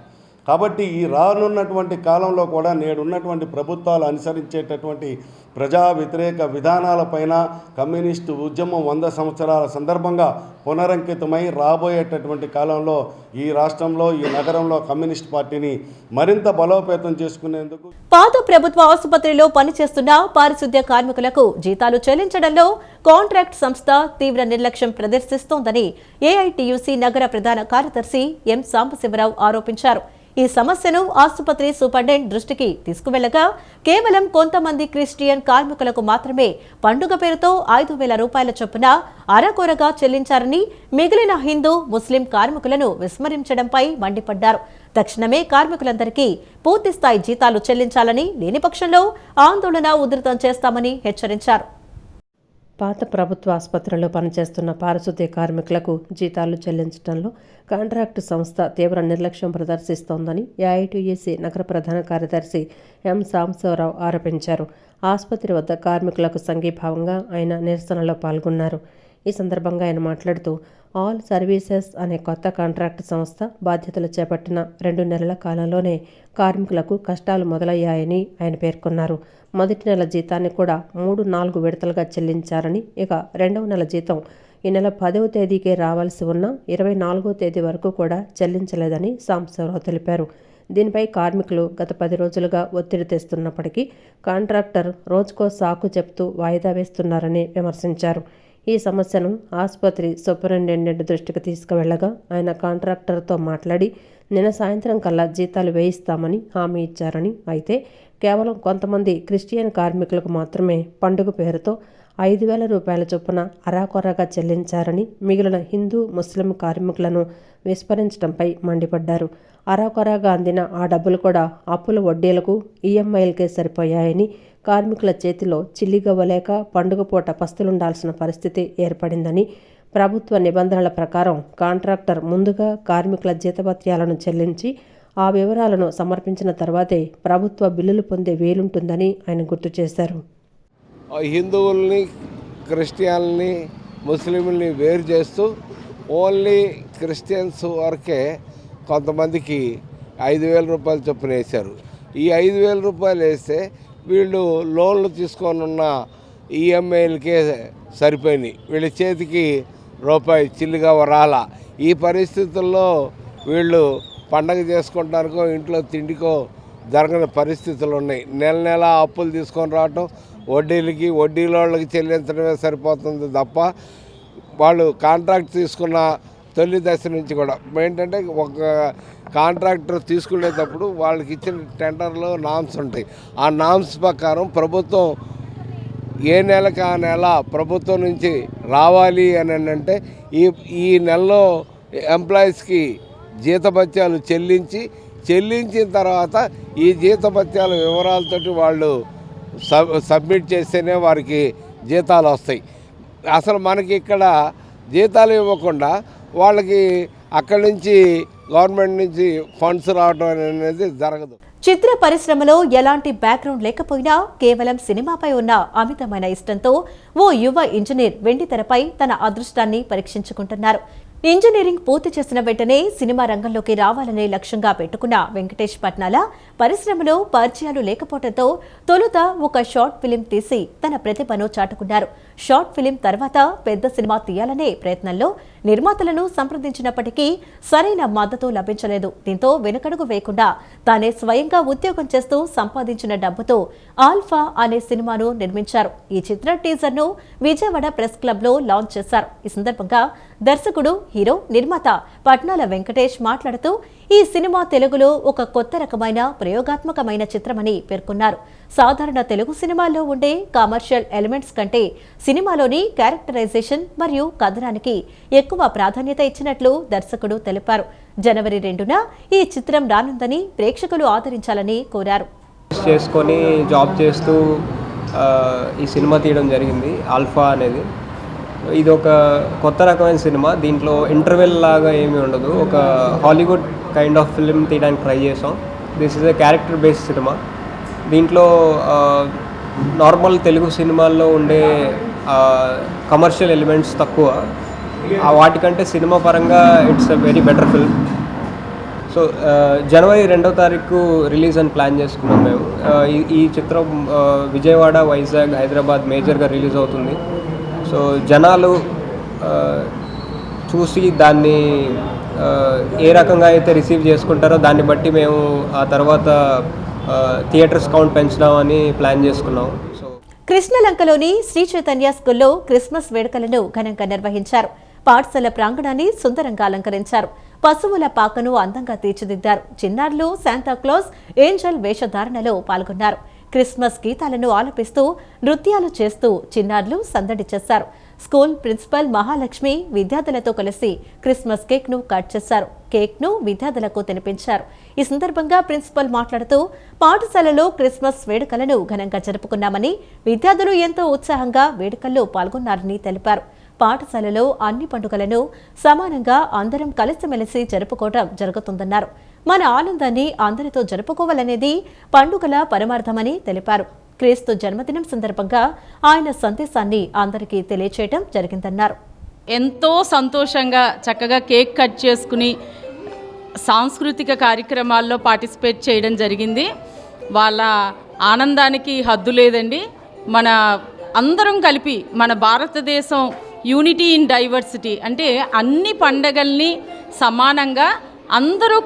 కాబట్టి ఈ రానున్నటువంటి కాలంలో కూడా నేడున్నటువంటి ప్రభుత్వాలు అనుసరించేటటువంటి ప్రజా వ్యతిరేక విధానాలపైన కమ్యూనిస్టు ఉద్యమం 100 సంవత్సరాల సందర్భంగా పునరంకితమై రాబోయేటటువంటి కాలంలో ఈ రాష్ట్రంలో, ఈ నగరంలో కమ్యూనిస్ట్ పార్టీని మరింత బలోపేతం చేసుకునేందుకు పాత ప్రభుత్వ ఆసుపత్రిలో పనిచేస్తున్న పారిశుద్ధ్య కార్మికులకు జీతాలు చెల్లించడంలో కాంట్రాక్ట్ సంస్థ తీవ్ర నిర్లక్ష్యం ప్రదర్శిస్తోందని ఏఐటియుసి నగర ప్రధాన కార్యదర్శి ఎం సాంబశివరావు ఆరోపించారు. ఈ సమస్యను ఆసుపత్రి సూపరింటెండెంట్ దృష్టికి తీసుకువెళ్లగా కేవలం కొంతమంది క్రిస్టియన్ కార్మికులకు మాత్రమే పండుగ పేరుతో 5,000 రూపాయల చొప్పున అరకొరగా చెల్లించారని, మిగిలిన హిందూ, ముస్లిం కార్మికులను విస్మరించడంపై మండిపడ్డారు. తక్షణమే కార్మికులందరికీ పూర్తిస్థాయి జీతాలు చెల్లించాలని, లేని పక్షంలో ఆందోళన ఉధృతం చేస్తామని హెచ్చరించారు. పాత ప్రభుత్వ ఆసుపత్రిలో పనిచేస్తున్న పారిశుద్ధ్య కార్మికులకు జీతాలు చెల్లించడంలో కాంట్రాక్టు సంస్థ తీవ్ర నిర్లక్ష్యం ప్రదర్శిస్తోందని ఏఐటియుసి నగర ప్రధాన కార్యదర్శి ఎం సాంబశివరావు ఆరోపించారు. ఆసుపత్రి వద్ద కార్మికులకు సంఘీభావంగా ఆయన నిరసనలో పాల్గొన్నారు. ఈ సందర్భంగా ఆయన మాట్లాడుతూ ఆల్ సర్వీసెస్ అనే కొత్త కాంట్రాక్టు సంస్థ బాధ్యతలు చేపట్టిన 2 నెలల కాలంలోనే కార్మికులకు కష్టాలు మొదలయ్యాయని ఆయన పేర్కొన్నారు. మొదటి నెల జీతాన్ని కూడా 3-4 విడతలుగా చెల్లించారని, ఇక 2వ నెల జీతం ఈ నెల 10వ తేదీకే రావాల్సి ఉన్న 24వ తేదీ వరకు కూడా చెల్లించలేదని సాంబశివరావు తెలిపారు. దీనిపై కార్మికులు గత 10 రోజులుగా ఒత్తిడి తెస్తున్నప్పటికీ కాంట్రాక్టర్ రోజుకో సాకు చెప్తూ వాయిదా వేస్తున్నారని విమర్శించారు. ఈ సమస్యను ఆసుపత్రి సూపరింటెండెంట్ దృష్టికి తీసుకువెళ్లగా ఆయన కాంట్రాక్టర్తో మాట్లాడి నిన్న సాయంత్రం కల్లా జీతాలు వేయిస్తామని హామీ ఇచ్చారని, అయితే కేవలం కొంతమంది క్రిస్టియన్ కార్మికులకు మాత్రమే పండుగ పేరుతో 5,000 రూపాయల చొప్పున అరాకొరగా చెల్లించారని, మిగిలిన హిందూ, ముస్లిం కార్మికులను విస్మరించడంపై మండిపడ్డారు. అరాకొరగా అందిన ఆ డబ్బులు కూడా అప్పుల వడ్డీలకు, ఈఎంఐలకే సరిపోయాయని, కార్మికుల చేతిలో చిల్లిగవ్వలేక పండుగ పూట పస్తులుండాల్సిన పరిస్థితి ఏర్పడిందని, ప్రభుత్వ నిబంధనల ప్రకారం కాంట్రాక్టర్ ముందుగా కార్మికుల జీతభత్యాలను చెల్లించి ఆ వివరాలను సమర్పించిన తర్వాతే ప్రభుత్వ బిల్లులు పొందే వీలుంటుందని ఆయన గుర్తు చేశారు. హిందువుల్ని, క్రిస్టియన్ని, ముస్లింల్ని వేరు చేస్తూ ఓన్లీ క్రిస్టియన్స్ వరకే కొంతమందికి 5,000 రూపాయలు చొప్పున వేశారు. ఈ 5,000 రూపాయలు వేస్తే వీళ్ళు లోన్లు తీసుకొని ఉన్న ఈఎంఐలకే సరిపోయినాయి. వీళ్ళ చేతికి రూపాయి చిల్లుగా రాల. ఈ పరిస్థితుల్లో వీళ్ళు పండగ చేసుకుంటానికో ఇంట్లో తిండికో జరగని పరిస్థితులు ఉన్నాయి. నెల నెల అప్పులు తీసుకొని రావటం, వడ్డీలోళ్ళకి చెల్లించడమే సరిపోతుంది తప్ప వాళ్ళు కాంట్రాక్ట్ తీసుకున్న తొలి దశ నుంచి కూడా ఏంటంటే ఒక కాంట్రాక్టర్ తీసుకునేటప్పుడు వాళ్ళకి ఇచ్చిన టెండర్లో నామ్స్ ఉంటాయి. ఆ నామ్స్ ప్రకారం ప్రభుత్వం ఏ నెలకు ఆ నెల ప్రభుత్వం నుంచి రావాలి అని అంటే ఈ నెలలో ఎంప్లాయీస్కి జీతభత్యాలు చెల్లించిన తర్వాత ఈ జీతభత్యాల వివరాలతోటి వాళ్ళు సబ్మిట్ చేస్తేనే వారికి జీతాలు వస్తాయి. అసలు మనకి ఇక్కడ జీతాలు ఇవ్వకుండా వాళ్ళకి అక్కడి నుంచి గవర్నమెంట్ నుంచి ఫండ్స్ రావడం అనేది జరగదు. చిత్ర పరిశ్రమలో ఎలాంటి బ్యాక్గ్రౌండ్ లేకపోయినా కేవలం సినిమాపై ఉన్న అమితమైన ఇష్టంతో ఓ యువ ఇంజనీర్ వెండితెరపై తన అదృష్టాన్ని పరీక్షించుకుంటున్నారు. ఇంజనీరింగ్ పూర్తి చేసిన వెంటనే సినిమా రంగంలోకి రావాలనే లక్ష్యంగా పెట్టుకున్న వెంకటేష్ పట్నాల పరిశ్రమలో పరిచయాలు లేకపోవడంతో తొలుత ఒక షార్ట్ ఫిలిం తీసి తన ప్రతిభను చాటుకున్నారు. షార్ట్ ఫిలిం తర్వాత పెద్ద సినిమా తీయాలనే ప్రయత్నంలో నిర్మాతలను సంప్రదించినప్పటికీ సరైన మద్దతు లభించలేదు. దీంతో వెనుకడుగు వేయకుండా తానే స్వయంగా ఉద్యోగం చేస్తూ సంపాదించిన డబ్బుతో ఆల్ఫా అనే సినిమాను నిర్మించారు. ఈ చిత్ర టీజర్ను విజయవాడ ప్రెస్ క్లబ్ లో లాంచ్ చేశారు. ఈ సందర్భంగా దర్శకుడు, హీరో, నిర్మాత పట్నాల వెంకటేష్ మాట్లాడుతూ ఈ సినిమా తెలుగులో ఒక కొత్త రకమైన ప్రయోగాత్మకమైన చిత్రమని పేర్కొన్నారు. సాధారణ తెలుగు సినిమాల్లో ఉండే కమర్షియల్ ఎలిమెంట్స్ కంటే సినిమాలోని క్యారెక్టరైజేషన్ మరియు కథనానికి ఎక్కువ ప్రాధాన్యత ఇచ్చినట్లు దర్శకుడు తెలిపారు. జనవరి 2న ఈ చిత్రం రానుందని ప్రేక్షకులు ఆదరించాలని కోరారు. చేసుకొని జాబ్ చేస్తూ ఈ సినిమా తీయడం జరిగింది. ఆల్ఫా అనేది ఇది ఒక కొత్త రకమైన సినిమా. దీంట్లో ఇంటర్వెల్ లాగా ఏమీ ఉండదు. ఒక హాలీవుడ్ కైండ్ ఆఫ్ ఫిల్మ్ తీయడానికి ట్రై చేసాం. This is a character based cinema. దీంట్లో నార్మల్ తెలుగు సినిమాల్లో ఉండే కమర్షియల్ ఎలిమెంట్స్ తక్కువ. వాటికంటే సినిమా పరంగా it's a very better film. So జనవరి 2వ తారీఖు రిలీజ్ అని ప్లాన్ చేసుకున్నాం మేము. ఈ చిత్రం విజయవాడ, వైజాగ్, హైదరాబాద్ మేజర్గా రిలీజ్ అవుతుంది. సో జనాలు చూసి దాన్ని ఏ రకంగా అయితే రిసీవ్ చేసుకుంటారో దాన్ని బట్టి మేము ఆ తర్వాత థియేటర్స్ కౌంట్ పెంచుదామని ప్లాన్ చేసుకున్నాం. సో కృష్ణలంకలోని శ్రీ చైతన్య స్కూల్లో క్రిస్మస్ వేడుకలను ఘనంగా నిర్వహించారు. పాఠశాల ప్రాంగణాన్ని సుందరంగా అలంకరించారు. పశువుల పాకను అందంగా తీర్చిదిద్దారు. చిన్నారులు శాంతాక్లాస్, ఏంజల్ వేషధారణలో పాల్గొన్నారు. క్రిస్మస్ గీతాలను ఆలపిస్తూ నృత్యాలు చేస్తూ చిన్నారులు సందడి చేశారు. స్కూల్ ప్రిన్సిపల్ మహాలక్ష్మి విద్యార్థులతో కలిసి క్రిస్మస్ కేక్ ను కట్ చేశారు. కేక్ ను విద్యార్థులకు తినిపించారు. ఈ సందర్భంగా ప్రిన్సిపల్ మాట్లాడుతూ పాఠశాలలో క్రిస్మస్ వేడుకలను ఘనంగా జరుపుకున్నామని, విద్యార్థులు ఎంతో ఉత్సాహంగా వేడుకల్లో పాల్గొన్నారని తెలిపారు. పాఠశాలలో అన్ని పండుగలను సమానంగా అందరం కలిసిమెలిసి జరుపుకోవడం జరుగుతుందన్నారు. మన ఆనందాన్ని అందరితో జరుపుకోవాలనేది పండుగల పరమార్థమని తెలిపారు. క్రీస్తు జన్మదినం సందర్భంగా ఆయన సందేశాన్ని అందరికీ తెలియచేయడం జరిగిందన్నారు. ఎంతో సంతోషంగా చక్కగా కేక్ కట్ చేసుకుని సాంస్కృతిక కార్యక్రమాల్లో పార్టిసిపేట్ చేయడం జరిగింది. వాళ్ళ ఆనందానికి హద్దు లేదండి. మన అందరం కలిపి మన భారతదేశం యూనిటీ ఇన్ డైవర్సిటీ అంటే అన్ని పండగల్ని సమానంగా అందరూ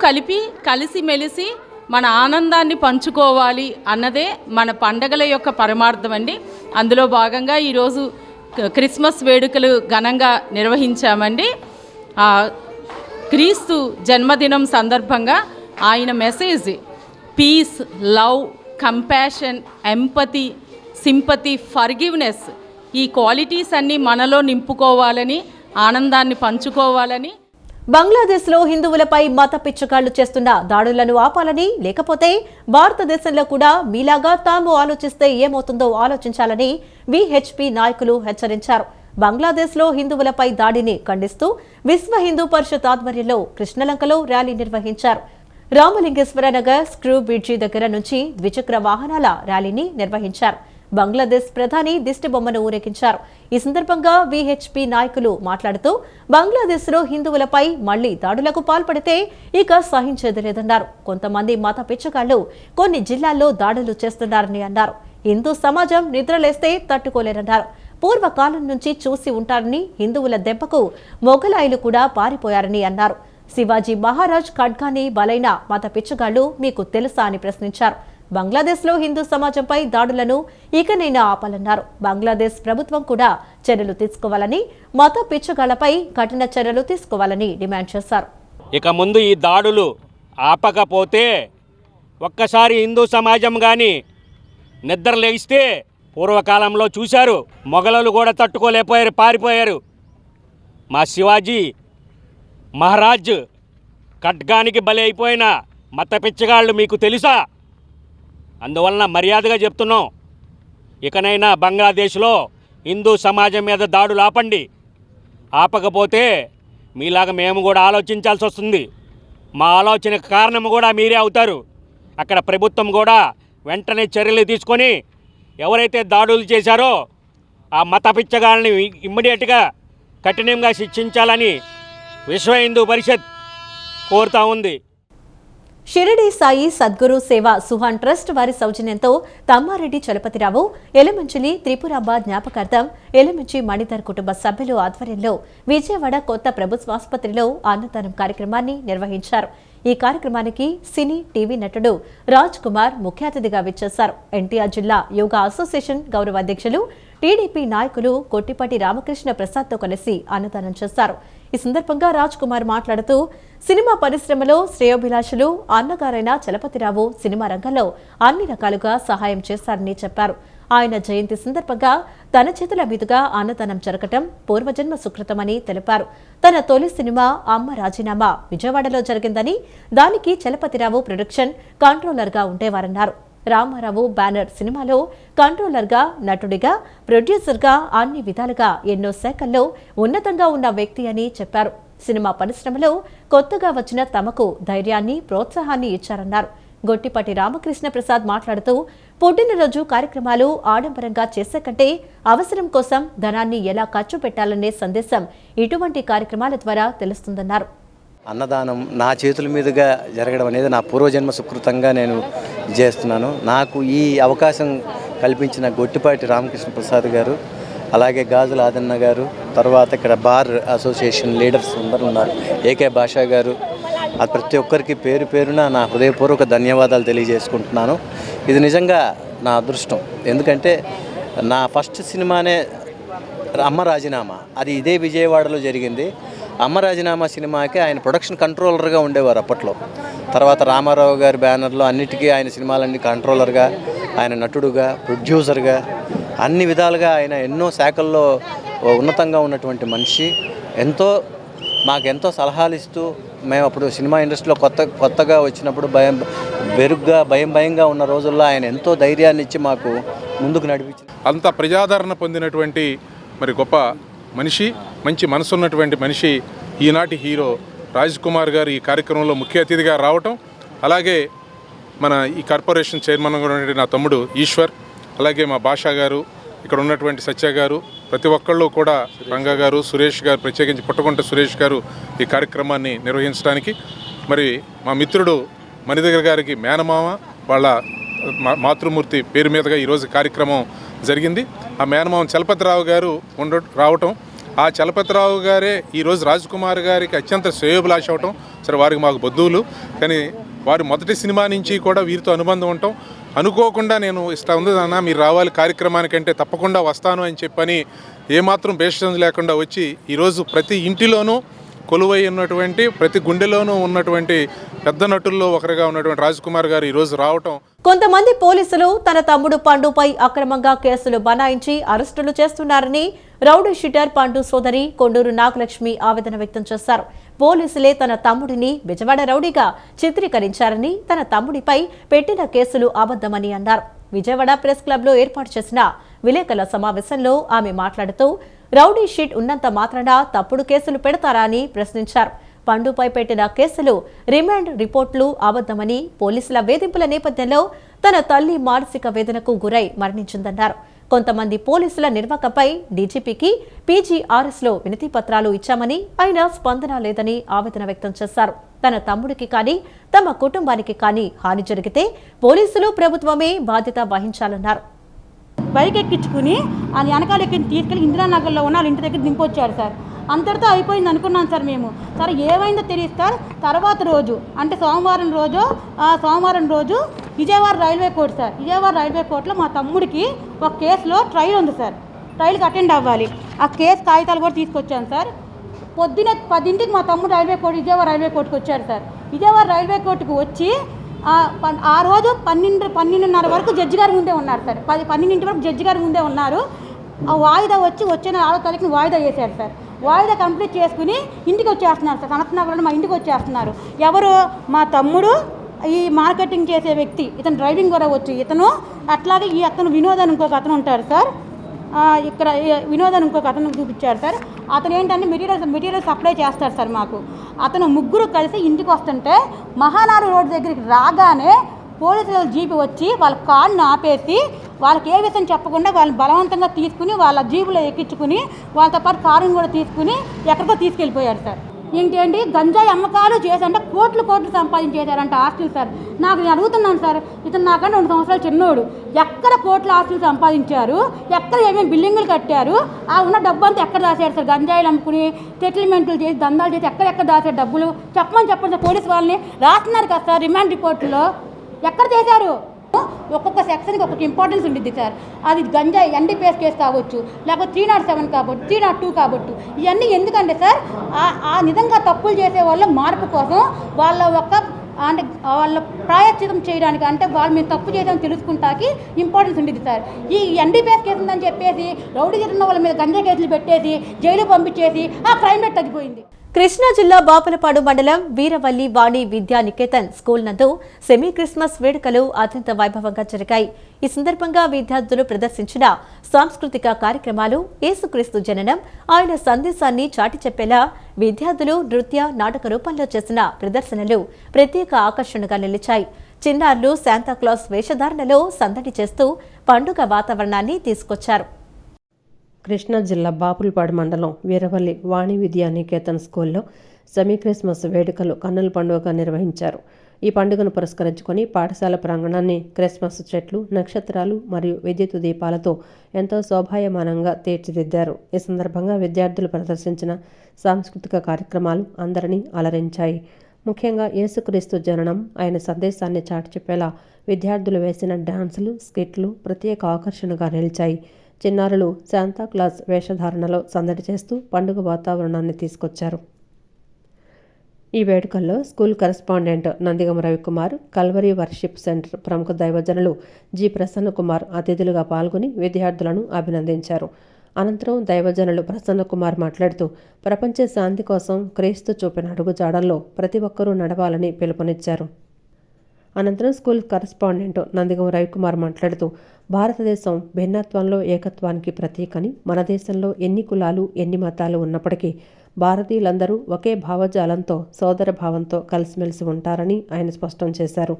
కలిసిమెలిసి మన ఆనందాన్ని పంచుకోవాలి అన్నదే మన పండగల యొక్క పరమార్థం అండి. అందులో భాగంగా ఈరోజు క్రిస్మస్ వేడుకలు ఘనంగా నిర్వహించామండి. క్రీస్తు జన్మదినం సందర్భంగా ఆయన message peace, love, compassion, empathy, sympathy, forgiveness ఈ క్వాలిటీస్ అన్నీ మనలో నింపుకోవాలని, ఆనందాన్ని పంచుకోవాలని. బంగ్లాదేశ్లో హిందువులపై మత పిచ్చుకాళ్లు చేస్తున్న దాడులను ఆపాలని, లేకపోతే భారతదేశంలో కూడా మీలాగా తాము ఆలోచిస్తే ఏమవుతుందో ఆలోచించాలని విహెచ్పి నాయకులు హెచ్చరించారు. బంగ్లాదేశ్లో హిందువులపై దాడిని ఖండిస్తూ విశ్వ హిందూ పరిషత్ ఆధ్వర్యంలో కృష్ణలంకలో ర్యాలీ నిర్వహించారు. రామలింగేశ్వర నగర్ స్క్రూ బ్రిడ్జి దగ్గర నుంచి ద్విచక్ర వాహనాల ర్యాలీని నిర్వహించారు. బంగ్లాదేశ్ ప్రధాని దిష్టిబొమ్మను ఊరేగించారు. ఈ సందర్భంగా విహెచ్పి నాయకులు మాట్లాడుతూ బంగ్లాదేశ్లో హిందువులపై మళ్లీ దాడులకు పాల్పడితే ఇక సహించేది లేదన్నారు. కొంతమంది మత పిచ్చగాళ్లు కొన్ని జిల్లాల్లో దాడులు చేస్తున్నారని అన్నారు. హిందూ సమాజం నిద్రలేస్తే తట్టుకోలేరన్నారు. పూర్వకాలం నుంచి చూసి ఉంటారని, హిందువుల దెబ్బకు మొఘలాయిలు కూడా పారిపోయారని అన్నారు. శివాజీ మహారాజ్ ఖడ్గాని బలైన మత పిచ్చగాళ్లు మీకు తెలుసా అని ప్రశ్నించారు. బంగ్లాదేశ్లో హిందూ సమాజంపై దాడులను ఇకనైనా ఆపాలన్నారు. బంగ్లాదేశ్ ప్రభుత్వం కూడా చర్యలు తీసుకోవాలని, మత పిచ్చగాళ్లపై కఠిన చర్యలు తీసుకోవాలని డిమాండ్ చేశారు. ఇక ముందు ఈ దాడులు ఆపకపోతే ఒక్కసారి హిందూ సమాజం కానీ నిద్ర లేస్తే పూర్వకాలంలో చూశారు, మొఘలులు కూడా తట్టుకోలేకపోయారు, పారిపోయారు. మా శివాజీ మహారాజ్ ఖడ్గానికి బలి అయిపోయిన మత పిచ్చగాళ్ళు మీకు తెలుసా? అందువలన మర్యాదగా చెప్తున్నాం, ఇకనైనా బంగ్లాదేశ్లో హిందూ సమాజం మీద దాడులు ఆపండి. ఆపకపోతే మీలాగా మేము కూడా ఆలోచించాల్సి వస్తుంది. మా ఆలోచనకు కారణం కూడా మీరే అవుతారు. అక్కడ ప్రభుత్వం కూడా వెంటనే చర్యలు తీసుకొని ఎవరైతే దాడులు చేశారో ఆ మత పిచ్చగాళ్ళని ఇమ్మీడియట్గా కఠినంగా శిక్షించాలని విశ్వ హిందూ పరిషత్ కోరుతా ఉంది. షిరిడి సాయి సద్గురు సేవా సుహాన్ ట్రస్ట్ వారి సౌజన్యంతో తమ్మారెడ్డి చలపతిరావు ఎలమంచిలి త్రిపురాంబ జ్ఞాపకార్థం ఎలమంచి మణిధర్ కుటుంబ సభ్యులు ఆధ్వర్యంలో విజయవాడ కొత్త ప్రభుత్వాసుపత్రిలో అన్నదానం కార్యక్రమాన్ని నిర్వహించారు. ఈ కార్యక్రమానికి సినీ టీవీ నటుడు రాజ్ కుమార్ ముఖ్య అతిథిగా విచ్చేశారు. ఎన్టీఆర్ జిల్లా యోగా అసోసియేషన్ గౌరవ అధ్యక్షులు టీడీపీ నాయకులు కొట్టిపాటి రామకృష్ణ ప్రసాద్తో కలిసి అన్నదానం చేశారు. ఈ సందర్భంగా రాజ్ కుమార్ మాట్లాడుతూ సినిమా పరిశ్రమలో శ్రేయోభిలాషులు అన్నగారైన చలపతిరావు సినిమా రంగంలో అన్ని రకాలుగా సహాయం చేశారని చెప్పారు. ఆయన జయంతి సందర్భంగా తన చేతుల మీదుగా అన్నదానం జరగటం పూర్వజన్మ సుకృతమని తెలిపారు. తన తొలి సినిమా అమ్మ రాజీనామా విజయవాడలో జరిగిందని, దానికి చలపతిరావు ప్రొడక్షన్ కంట్రోలర్గా ఉండేవారన్నారు. రామారావు బ్యానర్ సినిమాలో కంట్రోలర్గా, నటుడిగా, ప్రొడ్యూసర్గా అన్ని విధాలుగా ఎన్నో శాఖల్లో ఉన్నతంగా ఉన్న వ్యక్తి అని చెప్పారు. సినిమా పరిశ్రమలో కొత్తగా వచ్చిన తమకు ధైర్యాన్ని, ప్రోత్సాహాన్ని ఇచ్చారన్నారు. గొట్టిపాటి రామకృష్ణ ప్రసాద్ మాట్లాడుతూ పుట్టినరోజు కార్యక్రమాలు ఆడంబరంగా చేసే కంటే అవసరం కోసం ధనాన్ని ఎలా ఖర్చు పెట్టాలనే సందేశం ఇటువంటి కార్యక్రమాల ద్వారా తెలుస్తుందన్నారు. అన్నదానం నా చేతుల మీదుగా జరగడం అనేది నా పూర్వజన్మ సుకృతంగా నేను చేస్తున్నాను. నాకు ఈ అవకాశం కల్పించిన గొట్టిపాటి రామకృష్ణ ప్రసాద్ గారు, అలాగే గాజుల ఆదన్న గారు, తర్వాత ఇక్కడ బార్ అసోసియేషన్ లీడర్స్ అందరూ ఉన్నారు, ఏకే భాషా గారు, అది ప్రతి ఒక్కరికి పేరు పేరున నా హృదయపూర్వక ధన్యవాదాలు తెలియజేసుకుంటున్నాను. ఇది నిజంగా నా అదృష్టం. ఎందుకంటే నా ఫస్ట్ సినిమానే అమ్మ రాజీనామా, అది ఇదే విజయవాడలో జరిగింది. అమ్మ రాజీనామా సినిమాకి ఆయన ప్రొడక్షన్ కంట్రోలర్గా ఉండేవారు అప్పట్లో. తర్వాత రామారావు గారి బ్యానర్లో అన్నిటికీ ఆయన సినిమాలన్నీ కంట్రోలర్గా, ఆయన నటుడుగా, ప్రొడ్యూసర్గా, అన్ని విధాలుగా ఆయన ఎన్నో శాఖల్లో ఉన్నతంగా ఉన్నటువంటి మనిషి. మాకెంతో సలహాలు ఇస్తూ, మేము అప్పుడు సినిమా ఇండస్ట్రీలో కొత్తగా వచ్చినప్పుడు భయంగా ఉన్న రోజుల్లో ఆయన ఎంతో ధైర్యాన్ని ఇచ్చి మాకు ముందుకు నడిపించింది. అంత ప్రజాదరణ పొందినటువంటి మరి గొప్ప మనిషి, మంచి మనసున్నటువంటి మనిషి, ఈనాటి హీరో రాజ్ కుమార్ గారు ఈ కార్యక్రమంలో ముఖ్య అతిథిగా రావటం, అలాగే మన ఈ కార్పొరేషన్ చైర్మన్ ఉన్నటువంటి నా తమ్ముడు ఈశ్వర్, అలాగే మా భాషా గారు, ఇక్కడ ఉన్నటువంటి సత్య గారు, ప్రతి ఒక్కళ్ళు కూడా, రంగా గారు, సురేష్ గారు, ప్రత్యేకించి పుట్టగుంట సురేష్ గారు ఈ కార్యక్రమాన్ని నిర్వహించడానికి, మరి మా మిత్రుడు మణిధర్ గారికి మేనమామ వాళ్ళ మాతృమూర్తి పేరు మీదుగా ఈరోజు కార్యక్రమం జరిగింది. ఆ మేనమామ చలపతిరావు గారు రావటం, ఆ చలపతిరావు గారే ఈరోజు రాజ్ కుమార్ గారికి అత్యంత శ్రేయోభిలాష అవటం. సరే, వారికి మాకు బంధువులు, కానీ వారి మొదటి సినిమా నుంచి కూడా వీరితో అనుబంధం ఉండటం, అనుకోకుండా నేను ఇష్టం ఉంది అన్న మీరు రావాలి కార్యక్రమానికంటే తప్పకుండా వస్తాను అని చెప్పని ఏమాత్రం భేషం లేకుండా వచ్చి ఈరోజు ప్రతి ఇంటిలోనూ కొలువై ఉన్నటువంటి, ప్రతి గుండెలోనూ ఉన్నటువంటి పెద్ద నటుల్లో ఒకరిగా ఉన్నటువంటి రాజ్ కుమార్ గారు ఈరోజు రావటం. కొంతమంది పోలీసులు తన తమ్ముడు పండుపై అక్రమంగా కేసులు బనాయించి అరెస్టులు చేస్తున్నారని రౌడీ షీటర్ పండు సోదరి కొండూరు నాగలక్ష్మి ఆవేదన వ్యక్తం చేశారు. పోలీసులే తన తమ్ముడిని బెజవాడ రౌడీగా చిత్రీకరించారని, తన తమ్ముడిపై పెట్టిన కేసులు అబద్ధమని అన్నారు. విజయవాడ ప్రెస్ క్లబ్లో ఏర్పాటు చేసిన విలేకరుల సమావేశంలో ఆమె మాట్లాడుతూ రౌడీ షీట్ ఉన్నంత మాత్రాన తప్పుడు కేసులు పెడతారా అని ప్రశ్నించారు. పండుపై పెట్టిన కేసులు, రిమాండ్ రిపోర్టులు అబద్ధమని, పోలీసుల వేధింపుల నేపథ్యంలో తన తల్లి మానసిక వేదనకు గురై మరణించిందన్నారు. కొంతమంది పోలీసుల నిర్వాకంపై డీజీపీకి పీజీఆర్ఎస్లో వినతి పత్రాలు ఇచ్చామని ఆయన స్పందన లేదని ఆవేదన వ్యక్తం చేశారు. తన తమ్ముడికి కానీ తమ కుటుంబానికి కానీ హాని జరిగితే పోలీసులు ప్రభుత్వమే బాధ్యత వహించాలన్నారు. బైక్ ఎక్కించుకుని ఆ వెనకాల ఎక్కి తీసుకెళ్ళి ఇందిరానగర్లో ఉన్న వాళ్ళ ఇంటి దగ్గర దింపొచ్చారు సార్. అంతటితో అయిపోయింది అనుకున్నాం సార్ మేము. సార్ ఏమైందో తెలియదు సార్. తర్వాత రోజు అంటే సోమవారం రోజు Vijayawada railway court sir. Vijayawada railway కోర్టులో మా తమ్ముడికి ఒక కేసులో ట్రయల్ ఉంది సార్. ట్రయల్కి అటెండ్ అవ్వాలి. ఆ కేసు కాగితాలు కూడా తీసుకొచ్చాను సార్. పొద్దున 10ంటికి మా తమ్ముడు విజయవాడ రైల్వే కోర్టుకు వచ్చాడు సార్. విజయవాడ రైల్వే కోర్టుకు వచ్చి ఆ రోజు 12:30 వరకు జడ్జి గారి ముందే ఉన్నారు సార్. 12 వరకు జడ్జి గారి ముందే ఉన్నారు. ఆ వాయిదా వచ్చిన 6వ తారీఖున వాయిదా వేశారు సార్. వాయిదా కంప్లీట్ చేసుకుని ఇంటికి వచ్చేస్తున్నారు సార్. సనత్నగర్లో మా ఇంటికి వచ్చేస్తున్నారు. ఎవరు? మా తమ్ముడు, ఈ మార్కెటింగ్ చేసే వ్యక్తి, ఇతను డ్రైవింగ్ కూడా వచ్చు ఇతను. అట్లాగే ఈ అతను వినోద్ అని ఇంకొక అతను ఉంటాడు సార్. ఇక్కడ వినోద్ అని ఇంకొక అతను చూపించారు సార్. అతను ఏంటంటే మెటీరియల్ సప్లై చేస్తాడు సార్ మాకు. అతను ముగ్గురు కలిసి ఇంటికి వస్తుంటే మహానాడు రోడ్డు దగ్గరికి రాగానే పోలీసుల జీపు వచ్చి వాళ్ళ కార్డును ఆపేసి వాళ్ళకి ఏ విషయం చెప్పకుండా వాళ్ళని బలవంతంగా తీసుకుని వాళ్ళ జీపులో ఎక్కించుకుని వాళ్ళతో పాటు కారుని కూడా తీసుకుని ఎక్కడికో తీసుకెళ్ళిపోయారు సార్. ఏంటంటే గంజాయి అమ్మకాలు చేశారంటే కోట్లు సంపాదించేశారంట ఆస్తులు సార్. నేను అడుగుతున్నాను సార్, ఇతను నాకంటే 2 సంవత్సరాలు చిన్నోడు. ఎక్కడ కోట్ల ఆస్తులు సంపాదించారు? ఎక్కడ ఏమేమి బిల్డింగులు కట్టారు? ఆ ఉన్న డబ్బు అంతా ఎక్కడ దాచారు సార్? గంజాయిలు అమ్ముకుని సెటిల్మెంట్లు చేసి దందాలు చేసి ఎక్కడ దాచారు డబ్బులు? చెప్పండి సార్. పోలీసు వాళ్ళని రాస్తున్నారు కదా సార్ రిమాండ్ రిపోర్టులో. ఎక్కడ చేశారు? ఒక్కొక్క సెక్షన్కి ఒక్కొక్క ఇంపార్టెన్స్ ఉంటుంది సార్. అది గంజాయి ఎన్డీపీఎస్ కేసు కావచ్చు, లేకపోతే 307 కాబట్టి, 302 కాబట్టి. ఇవన్నీ ఎందుకంటే సార్ ఆ నిజంగా తప్పులు చేసే వాళ్ళ మార్పు కోసం వాళ్ళ ప్రాయశ్చితం చేయడానికి, అంటే వాళ్ళు మేము తప్పు చేసామని తెలుసుకుంటాకి ఇంపార్టెన్స్ ఉంటుంది సార్. ఈ ఎన్డీపీఎస్ కేసు ఉందని చెప్పేసి రౌడీ చేసిన వాళ్ళ మీద గంజాయి కేసులు పెట్టేసి జైలు పంపించేసి ఆ క్రైమ్ రేట్ తగ్గిపోయింది. కృష్ణా జిల్లా బాపులపాడు మండలం వీరవల్లి వాణి విద్యా నికేతన్ స్కూల్ నందు సెమీ క్రిస్మస్ వేడుకలు అత్యంత వైభవంగా జరిగాయి. ఈ సందర్భంగా విద్యార్థులు ప్రదర్శించిన సాంస్కృతిక కార్యక్రమాలు యేసుక్రీస్తు జననం, ఆయన సందేశాన్ని చాటి చెప్పేలా విద్యార్థులు నృత్య, నాటక రూపంలో చేసిన ప్రదర్శనలు ప్రత్యేక ఆకర్షణగా నిలిచాయి. చిన్నారులు శాంతాక్లాస్ వేషధారణలో సందడి చేస్తూ పండుగ వాతావరణాన్ని తీసుకొచ్చారు. కృష్ణా జిల్లా బాపులపాడు మండలం వీరవల్లి వాణి విద్యా నికేతన్ స్కూల్లో సెమీ క్రిస్మస్ వేడుకలు కన్నుల పండుగగా నిర్వహించారు. ఈ పండుగను పురస్కరించుకొని పాఠశాల ప్రాంగణాన్ని క్రిస్మస్ చెట్లు, నక్షత్రాలు మరియు విద్యుత్ దీపాలతో ఎంతో శోభాయమానంగా తీర్చిదిద్దారు. ఈ సందర్భంగా విద్యార్థులు ప్రదర్శించిన సాంస్కృతిక కార్యక్రమాలు అందరినీ అలరించాయి. ముఖ్యంగా యేసుక్రీస్తు జననం, ఆయన సందేశాన్ని చాటి చెప్పేలా విద్యార్థులు వేసిన డాన్సులు, స్కిట్లు ప్రత్యేక ఆకర్షణగా నిలిచాయి. చిన్నారులు శాంతాక్లాస్ వేషధారణలో సందడి చేస్తూ పండుగ వాతావరణాన్ని తీసుకొచ్చారు. ఈ వేడుకల్లో school correspondent Nandigam Ravikumar, Calvary worship centre ప్రముఖ దైవజనులు జి ప్రసన్న కుమార్ అతిథులుగా పాల్గొని విద్యార్థులను అభినందించారు. అనంతరం దైవజనులు ప్రసన్న కుమార్ మాట్లాడుతూ ప్రపంచ శాంతి కోసం క్రీస్తు చూపిన అడుగుజాడల్లో ప్రతి ఒక్కరూ నడవాలని పిలుపునిచ్చారు. అనంతరం స్కూల్ కరెస్పాండెంట్ నందిగం రవికుమార్ మాట్లాడుతూ భారతదేశం భిన్నత్వంలో ఏకత్వానికి ప్రతీకని, మన దేశంలో ఎన్ని కులాలు, ఎన్ని మతాలు ఉన్నప్పటికీ భారతీయులందరూ ఒకే భావజాలంతో, సోదర భావంతో కలిసిమెలిసి ఉంటారని ఆయన స్పష్టం చేశారు.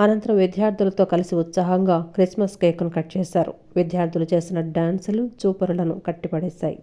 అనంతరం విద్యార్థులతో కలిసి ఉత్సాహంగా క్రిస్మస్ కేక్ను కట్ చేశారు. విద్యార్థులు చేసిన డాన్సులు చూపరులను కట్టిపడేశాయి.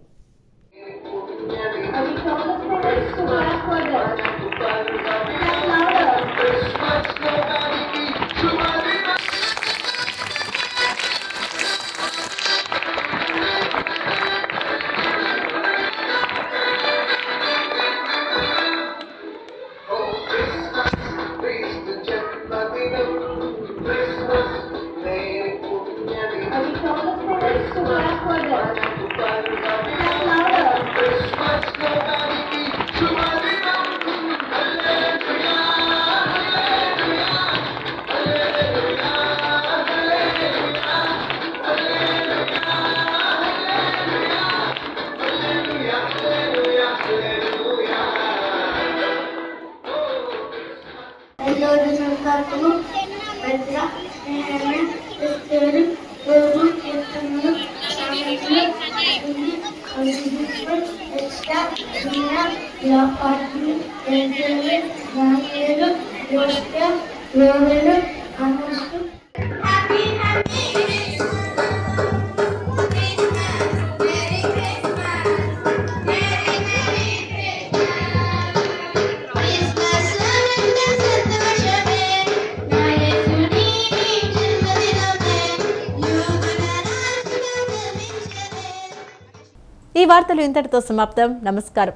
ఈ వార్తలు ఇంతటితో సమాప్తం. నమస్కారం.